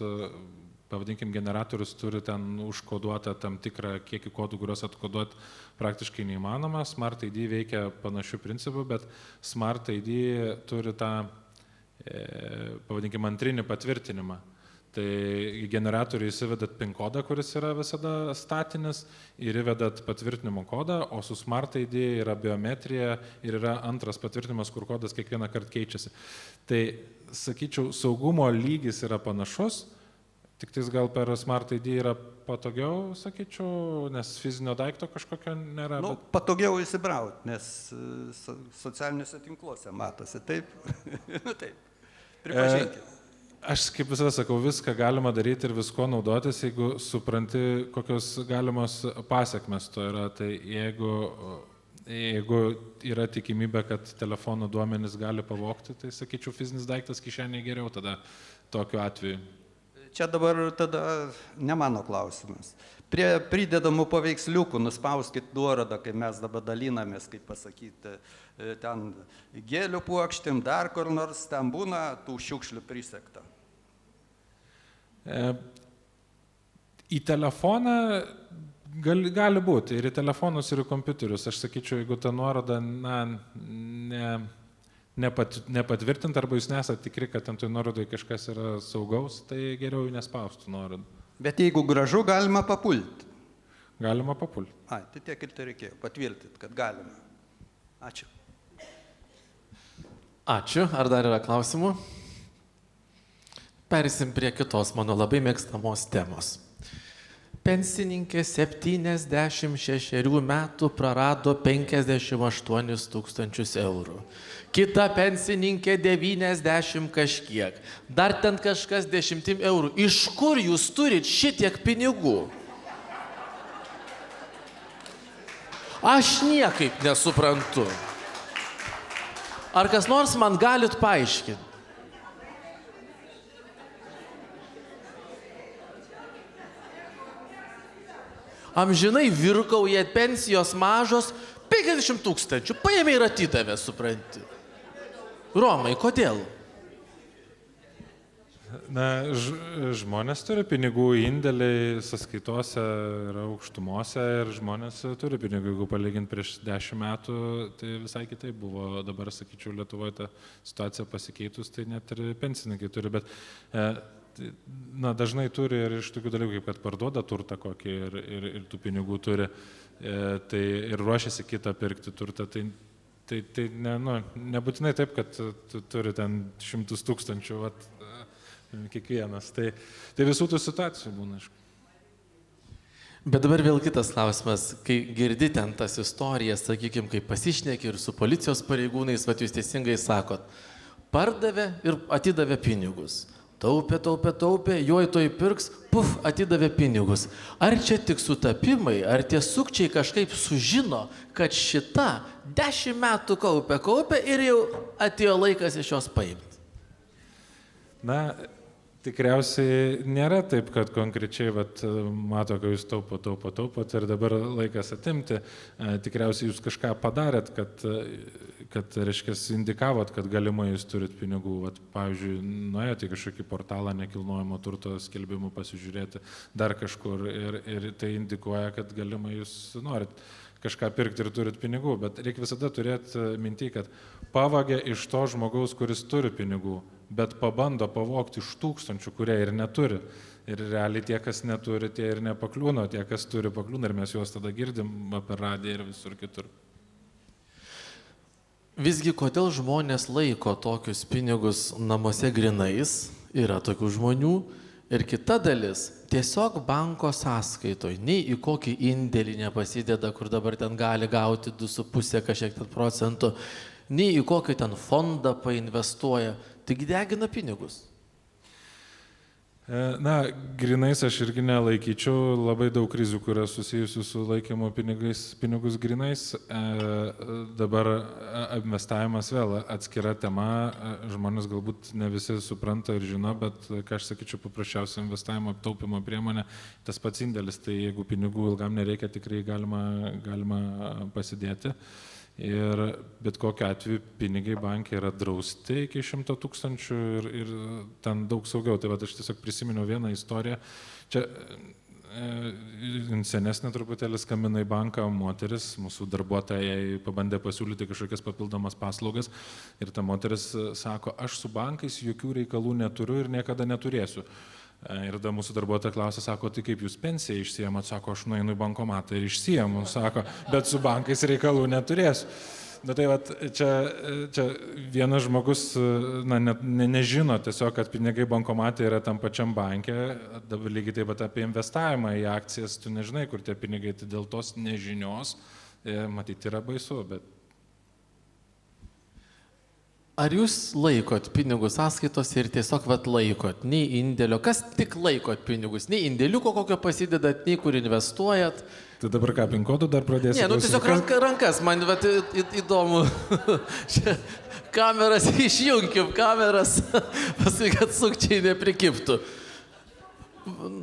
pavadinkim, generatorius turi ten užkoduotą tam tikrą kiekį kodų, kuriuos atkoduoti praktiškai neįmanoma. Smart ID veikia panašių principų, bet Smart ID turi tą, pavadinkim, antrinį patvirtinimą. Tai į generatorių įsivedat PIN kodą, kuris yra visada statinis, ir įvedat patvirtinimo kodą, o su Smart ID yra biometrija ir yra antras patvirtinimas, kur kodas kiekvieną kartą keičiasi. Tai, sakyčiau, saugumo lygis yra panašus, tik tais gal per Smart ID yra patogiau, sakyčiau, nes fizinio daikto kažkokio nėra. Nu, patogiau įsibrauti, nes socialiniuose tinkluose matosi, taip? Taip, pripažinkite. Aš kaip visada sakau, viską galima daryti ir visko naudotis, jeigu supranti, kokios galimos pasiekmes to yra. Tai jeigu yra tikimybė, kad telefono duomenys gali pavogti, tai sakyčiau, fizinis daiktas kišenėje geriau tada tokiu atveju. Čia dabar tada ne mano klausimas. Prie pridedamų paveiksliukų nuspauskit nuorodą, kai mes dabar dalinamės, kaip pasakyti, ten gėlių puokštėm, dar kur nors ten būna tų šiukšlių prisekta. Į telefoną gali būti, ir į telefonus, ir į kompiuterius. Aš sakyčiau, jeigu ta nuoroda nepatvirtinta arba jūs nesate tikri, kad ant tai nuorodai kažkas yra saugaus, tai geriau nespaustų nuorodų. Bet jeigu gražu, galima papulti. Galima papulti. Ai, tai tiek ir tai reikėjo patvirtinti, kad galima. Ačiū. Ačiū. Ar dar yra klausimų? Persim prie kitos mano labai mėgstamos temos. Pensininkė 76 metų prarado 58 000 eurų. Kita pensininkė 90 kažkiek. Dar ten kažkas 10 eurų. Iš kur jūs turit šitiek pinigų? Aš niekaip nesuprantu. Ar kas nors man galit paaiškinti? Amžinai virkaujat, pensijos mažos, 50 000, paėmė ir atidavė, supranti. Romai, kodėl? Na, žmonės turi pinigų, indėliai sąskaitose yra aukštumose ir žmonės turi pinigų. Jeigu palyginti prieš 10 metų, tai visai kitaip buvo. Dabar, sakyčiau, Lietuvoje ta situacija pasikeitus, tai net ir pensininkai turi, bet dažnai turi ir iš tokių dalykų, kaip kad parduoda turtą kokį ir tų pinigų turi, tai ir ruošiasi kitą pirkti turtą. Tai nebūtinai taip, kad tu turi ten 100 000, kiekvienas. Tai visų tų situacijų būna, aišku. Bet dabar vėl kitas klausimas. Kai girdi ten tas istorijas, sakykime, kai pasišneki ir su policijos pareigūnais, jūs teisingai sakot, pardavė ir atidavė pinigus. Taupė, joj toj pirks, atidavė pinigus. Ar čia tik sutapimai, ar tie sukčiai kažkaip sužino, kad šita 10 metų kaupė ir jau atėjo laikas iš jos paimti? Na, tikriausiai nėra taip, kad konkrečiai mato, kad jūs taupot ir dabar laikas atimti. Tikriausiai jūs kažką padarėt, kad reiškia, indikavot, kad galimai jūs turit pinigų. Pavyzdžiui, nuėjote į kažkokį portalą nekilnojamo turto skelbimų pasižiūrėti dar kažkur ir tai indikuoja, kad galimai jūs norit kažką pirkti ir turit pinigų. Bet reikia visada turėti mintį, kad pavagė iš to žmogaus, kuris turi pinigų, bet pabando pavogti iš 1000, kurie ir neturi. Ir realiai tie, kas neturi, tie ir nepakliūna, tie, kas turi, pakliūna ir mes juos tada girdim per radiją ir visur kitur. Visgi, kodėl žmonės laiko tokius pinigus namuose grinais, yra tokių žmonių, ir kita dalis, tiesiog banko sąskaitoj, nei į kokį indėlį nepasideda, kur dabar ten gali gauti 2,5 kažkiek procentų, nei į kokį ten fondą painvestuoja, tik degina pinigus. Na, grinais aš irgi nelaikyčiau, labai daug rizikų yra susijusių su laikymu pinigus grinais. Dabar investavimas vėl atskira tema, žmonės galbūt ne visi supranta ir žino, bet, ką aš sakyčiau, paprasčiausia investavimo taupimo priemonė, tas pats indėlis, tai jeigu pinigų ilgam nereikia, tikrai galima pasidėti. Ir bet kokiu atveju pinigai bankai yra drausti iki 100 000 ir ten daug saugiau. Tai aš tiesiog prisiminiau vieną istoriją. Čia senesnė truputėlį skambino į banką moteris, mūsų darbuotojai pabandė pasiūlyti kažkokias papildomas paslaugas ir ta moteris sako, aš su bankais jokių reikalų neturiu ir niekada neturėsiu. Ir tada mūsų darbuotoja klausė, sako, tai kaip jūs pensiją išsiėmat, sako, aš nueinu į bankomatą ir išsiėmu, sako, bet su bankais reikalų neturėsiu. Na tai vat, čia vienas žmogus nežino tiesiog, kad pinigai bankomate yra tam pačiam banke, dabar lygiai taip pat apie investavimą į akcijas, tu nežinai, kur tie pinigai, tai dėl tos nežinios, matyti yra baisu, bet... Ar jūs laikot pinigus sąskaitose ir tiesiog laikot, nei indėlio, kas tik laikot pinigus, nei indėliuko kokio pasidedat, nei kur investuojat? Tai dabar ką, PIN kodų dar pradėsi? Ne, tiesiog rankas, man įdomu. Kameras, išjunkim kameras, paskui, kad sukčiai neprikiptų.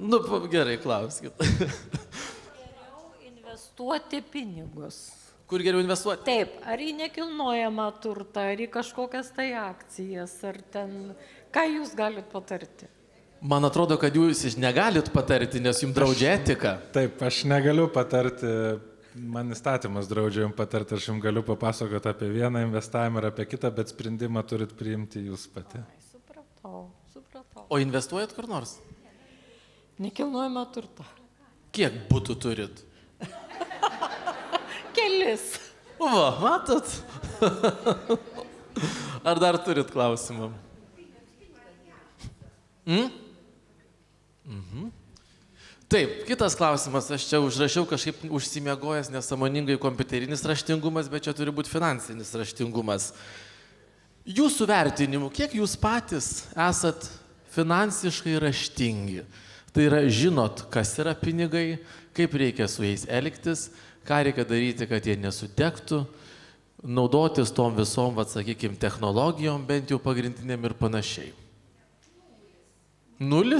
Nu, gerai, klauskit. Geriau investuoti pinigus. Kur geriau investuoti? Taip, ar į nekilnojamą turtą, ar į kažkokias tai akcijas, ar ten, ką jūs galit patarti? Man atrodo, kad jūs negalit patarti, nes jums draudžia etika. Taip, aš negaliu patarti, man įstatymas draudžia jums patarti, aš jums galiu papasakoti apie vieną investavimą ir apie kitą, bet sprendimą turit priimti jūs pati. Supratau. O investuojat kur nors? Nekilnojamą turtą. Kiek būtų turit? Kelis. Va, matot? Ar dar turit klausimą? Taip, kitas klausimas, aš čia užrašiau kažkaip užsimiegojęs nesąmoningai kompiuterinis raštingumas, bet čia turi būti finansinis raštingumas. Jūsų vertinimu, kiek jūs patys esat finansiškai raštingi? Tai yra, žinot, kas yra pinigai, kaip reikia su jais elgtis, ką reikia daryti, kad jie nesudegtų, naudotis tom visom, sakykime, technologijom, bent jau pagrindinėm ir panašiai. 0?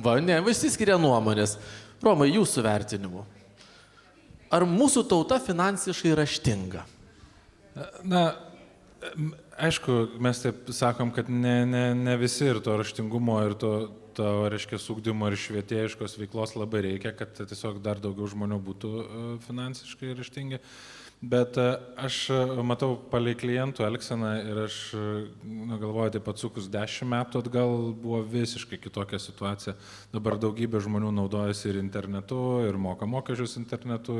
Va, ne, visi skiria nuomonės. Romai, jūsų vertinimu. Ar mūsų tauta finansiškai raštinga? Na, aišku, mes taip sakom, kad ne visi ir to raštingumo, ir to reiškia, ugdymo ir švietėjiškos veiklos labai reikia, kad tiesiog dar daugiau žmonių būtų finansiškai raštingi. Bet aš matau palei klientų elgseną ir aš galvoju, taip atsukus 10 metų atgal buvo visiškai kitokia situacija. Dabar daugybė žmonių naudojasi ir internetu, ir moka mokesčius internetu,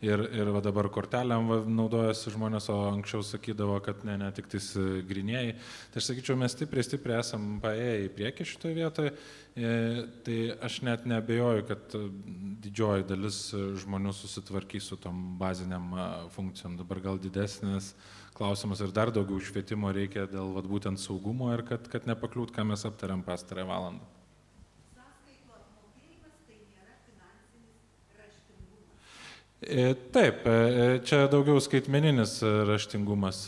ir va dabar kortelėm naudojasi žmonės, o anksčiau sakydavo, kad ne tik tais grinėjai. Tai aš sakyčiau, mes stipriai esam paėję į priekį šitoje vietoje. Tai aš net neabejoju, kad didžioji dalis žmonių susitvarkys su tom baziniam funkcijom. Dabar gal didesnis klausimas ir dar daugiau švietimo reikia dėl būtent saugumo ir kad nepakliūt, ką mes aptariam pastarąją valandą. Taip, čia daugiau skaitmeninis raštingumas.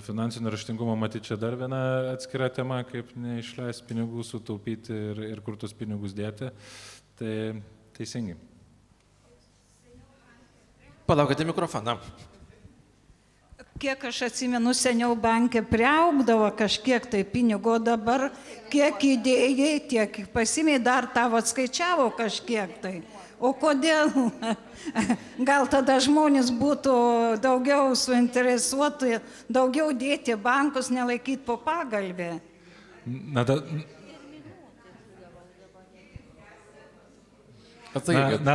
Finansinio raštingumo matyti čia dar viena atskira tema, kaip neišleis pinigų, sutaupyti ir kur tus pinigus dėti. Tai teisingai. Palaukite mikrofoną. Kiek aš atsimenu, seniau bankė priaugdavo kažkiek tai pinigų, dabar kiek įdėjai, tiek pasimė, dar tavo atskaičiavo kažkiek tai. O kodėl? Gal tada žmonės būtų daugiau suinteresuoti, daugiau dėti bankus, nelaikyti po pagalbę? Na,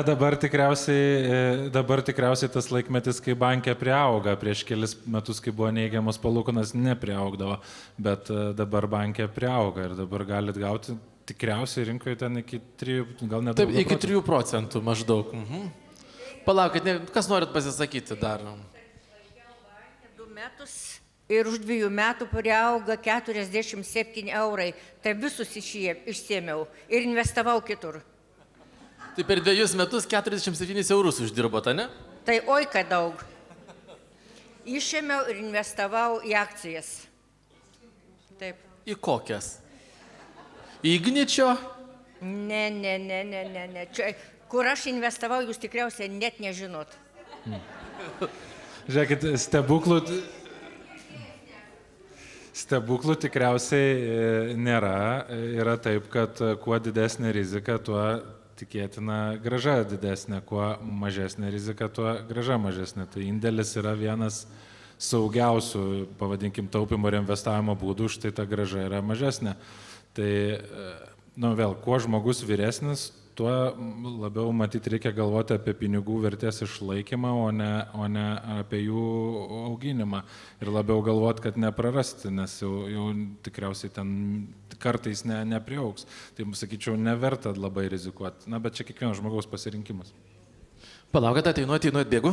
dabar tikriausiai tas laikmetis, kai bankė priauga, prieš kelis metus, kai buvo neigiamas palūkanas, nepriaugdavo, bet dabar bankė priauga ir dabar galit gauti tikriausiai rinkoje ten iki 3, gal net daugiau. Taip, iki 3% maždaug. Palaukit, kas norit pasisakyti dar? 2 metus ir už 2 metų priauga 47 eurai. Tai visus išsėmiau ir investavau kitur. Tai per 2 metus 47 eurus uždirbote, ne? Tai oi, kad daug. Išėmiau ir investavau į akcijas. Taip. Į kokias? Igničio? Ne. Čia, kur aš investavau, jūs tikriausiai net nežinot. Žiūrėkit, stebuklų tikriausiai nėra. Yra taip, kad kuo didesnė rizika, tuo tikėtina grąža didesnė. Kuo mažesnė rizika, tuo grąža mažesnė. Tai indėlis yra vienas saugiausių, pavadinkim, taupimo ir investavimo būdų, štai ta grąža yra mažesnė. Tai vėl, kuo žmogus vyresnis, tuo labiau matyti reikia galvoti apie pinigų vertės išlaikymą, o ne apie jų auginimą. Ir labiau galvoti, kad neprarasti, nes jau tikriausiai ten kartais nepriauks. Tai, sakyčiau, neverta labai rizikuoti. Bet čia kiekvieno žmogaus pasirinkimas. Palaukit, ateinu, atbėgu.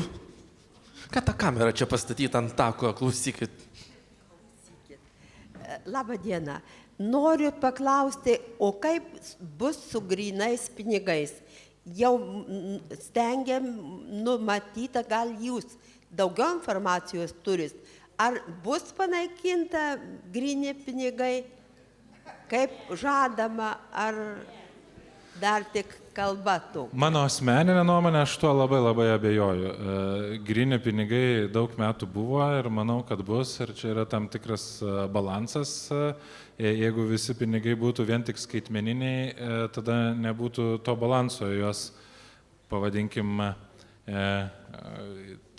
Ką ta kamera čia pastatyta ant tako, klausykit. Labą dieną. Noriu paklausti, o kaip bus su grynais pinigais? Jau stengiam numatyta, gal jūs daugiau informacijos turit. Ar bus panaikinta gryni pinigai, kaip žadama, ar dar tik kalba tų? Mano asmeninė nuomonė, aš tuo labai abejoju. Gryni pinigai daug metų buvo ir manau, kad bus. Ir čia yra tam tikras balansas. Jeigu visi pinigai būtų vien tik skaitmeniniai, tada nebūtų to balanso. Juos, pavadinkim,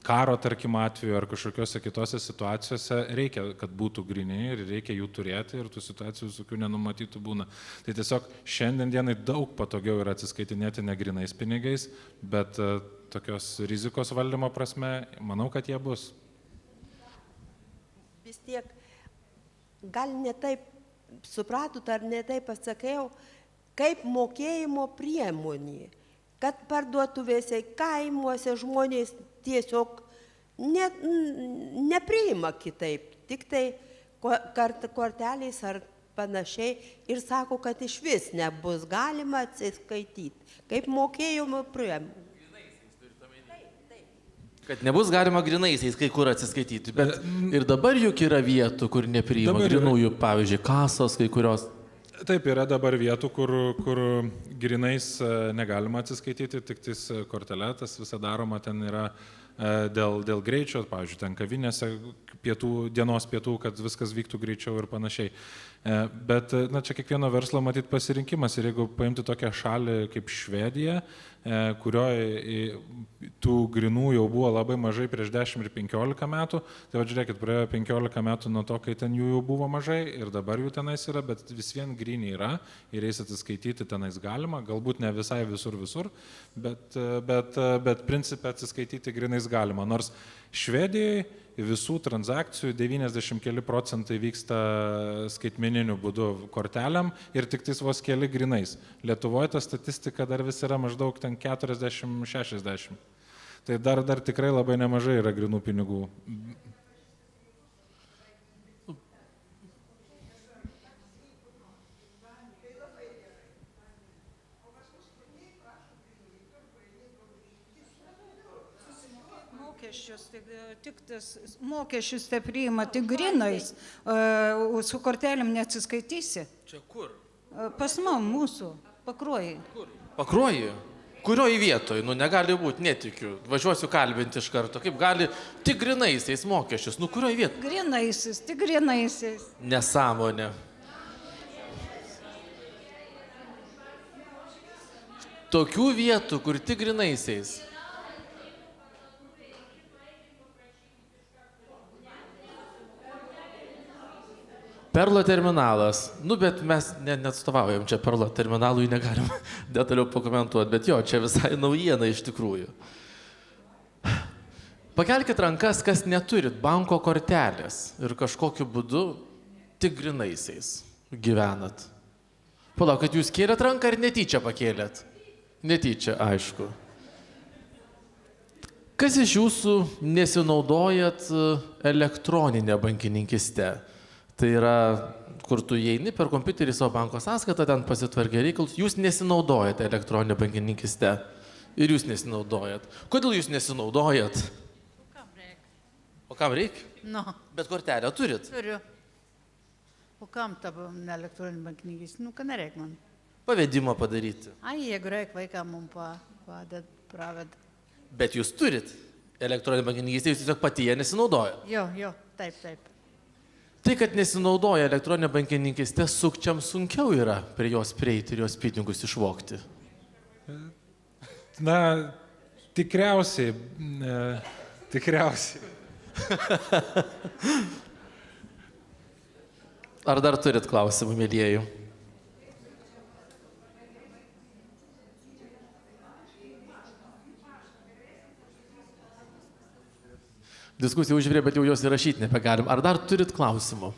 karo, tarkim, atveju ar kažkokiose kitose situacijose reikia, kad būtų gryni ir reikia jų turėti ir tų situacijų visokių nenumatytų būna. Tai tiesiog šiandien dienai daug patogiau yra atsiskaitinėti ne grynais pinigais, bet tokios rizikos valdymo prasme, manau, kad jie bus. Vis tiek, gal netaip supratot ar netaip pasakiau, kaip mokėjimo priemonė, kad parduotuvėse, kaimuose žmonės tiesiog nepriima kitaip, tik tai kortelės ar panašiai ir sako, kad iš vis nebus galima atsiskaityti, kaip mokėjimo priemonė. Kad nebus galima grynaisiais kai kur atsiskaityti, bet ir dabar juk yra vietų, kur nepriima grynųjų, pavyzdžiui, kasos kai kurios. Taip, yra dabar vietų, kur grynais negalima atsiskaityti, tik tais kortelė, tas visą daroma ten yra dėl greičio, pavyzdžiui, ten kavinėse dienos pietų, kad viskas vyktų greičiau ir panašiai. Bet čia kiekvieno verslo matyt pasirinkimas ir jeigu paimti tokią šalį kaip Švedija, kurioje tų grynų jau buvo labai mažai prieš 10 ir 15 metų, tai žiūrėkit, praėjo 15 metų nuo to, kai ten jų jau buvo mažai ir dabar jų tenais yra, bet vis vien gryniai yra ir jais atsiskaityti tenais galima, galbūt ne visai visur, bet principė atsiskaityti grynais galima, nors Švedijoje visų transakcijų 90 keli procentai vyksta skaitmeniniu būdu korteliam ir tik tais vos keli grynais. Lietuvoje ta statistika dar vis yra maždaug ten 40-60. Tai dar tikrai labai nemažai yra grynų pinigų. Mokesčius te priima tik grynais, su kortelėm neatsiskaitysi. Čia kur? Pas mūsų, Pakruojai. Kur? Pakruojai? Kurioje vietoje? Negali būti, netikiu. Važiuosiu kalbinti iš karto. Kaip gali tik grynaisiais mokesčius? Kurioje vietoje? Grynaisiais, tik grynaisiais. Nesąmonė. Tokių vietų, kur tik grynaisiais. Perlo terminalas. Bet mes neatstovaujam čia Perlo terminalui, negalim detaliau pakomentuoti, bet jo, čia visai naujiena iš tikrųjų. Pakelkit rankas, kas neturit banko kortelės ir kažkokiu būdu tik grynaisiais gyvenat. Palaukit, jūs kėlėt ranką ir netyčia pakėlėt? Netyčia, aišku. Kas iš jūsų nesinaudojat elektroninę bankininkystę? Tai yra, kur tu įeini per kompiuterį savo banko sąskaitą, ten pasitvarkė reikalus, jūs nesinaudojate elektroninę bankininkystę ir jūs nesinaudojat. Kodėl jūs nesinaudojat? O kam reikia? Bet kortelę turit? Turiu. O kam ta elektroninė bankininkystė? Ką nereikia man? Pavedimą padaryti. Jeigu reikia, vaiką mums praved. Bet jūs turit elektroninę bankininkystę, jūs tiesiog patyje nesinaudojat. Jo, taip. Tai, kad nesinaudoja elektroninė bankininkystė, sukčiam sunkiau yra prie jos prieiti ir jos pinigus išvogti. Tikriausiai. Ar dar turit klausimų, mėlyjeji? Diskusija užvirė, bet jau jos įrašyti nebegalim. Ar dar turit klausimų?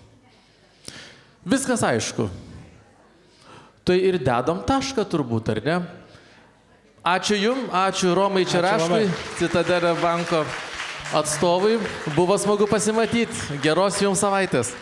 Viskas aišku. Tai ir dedam tašką turbūt, ar ne? Ačiū Jums, ačiū Romai Čeraškui, Citadelė banko atstovui. Buvo smagu pasimatyti. Geros Jums savaitės.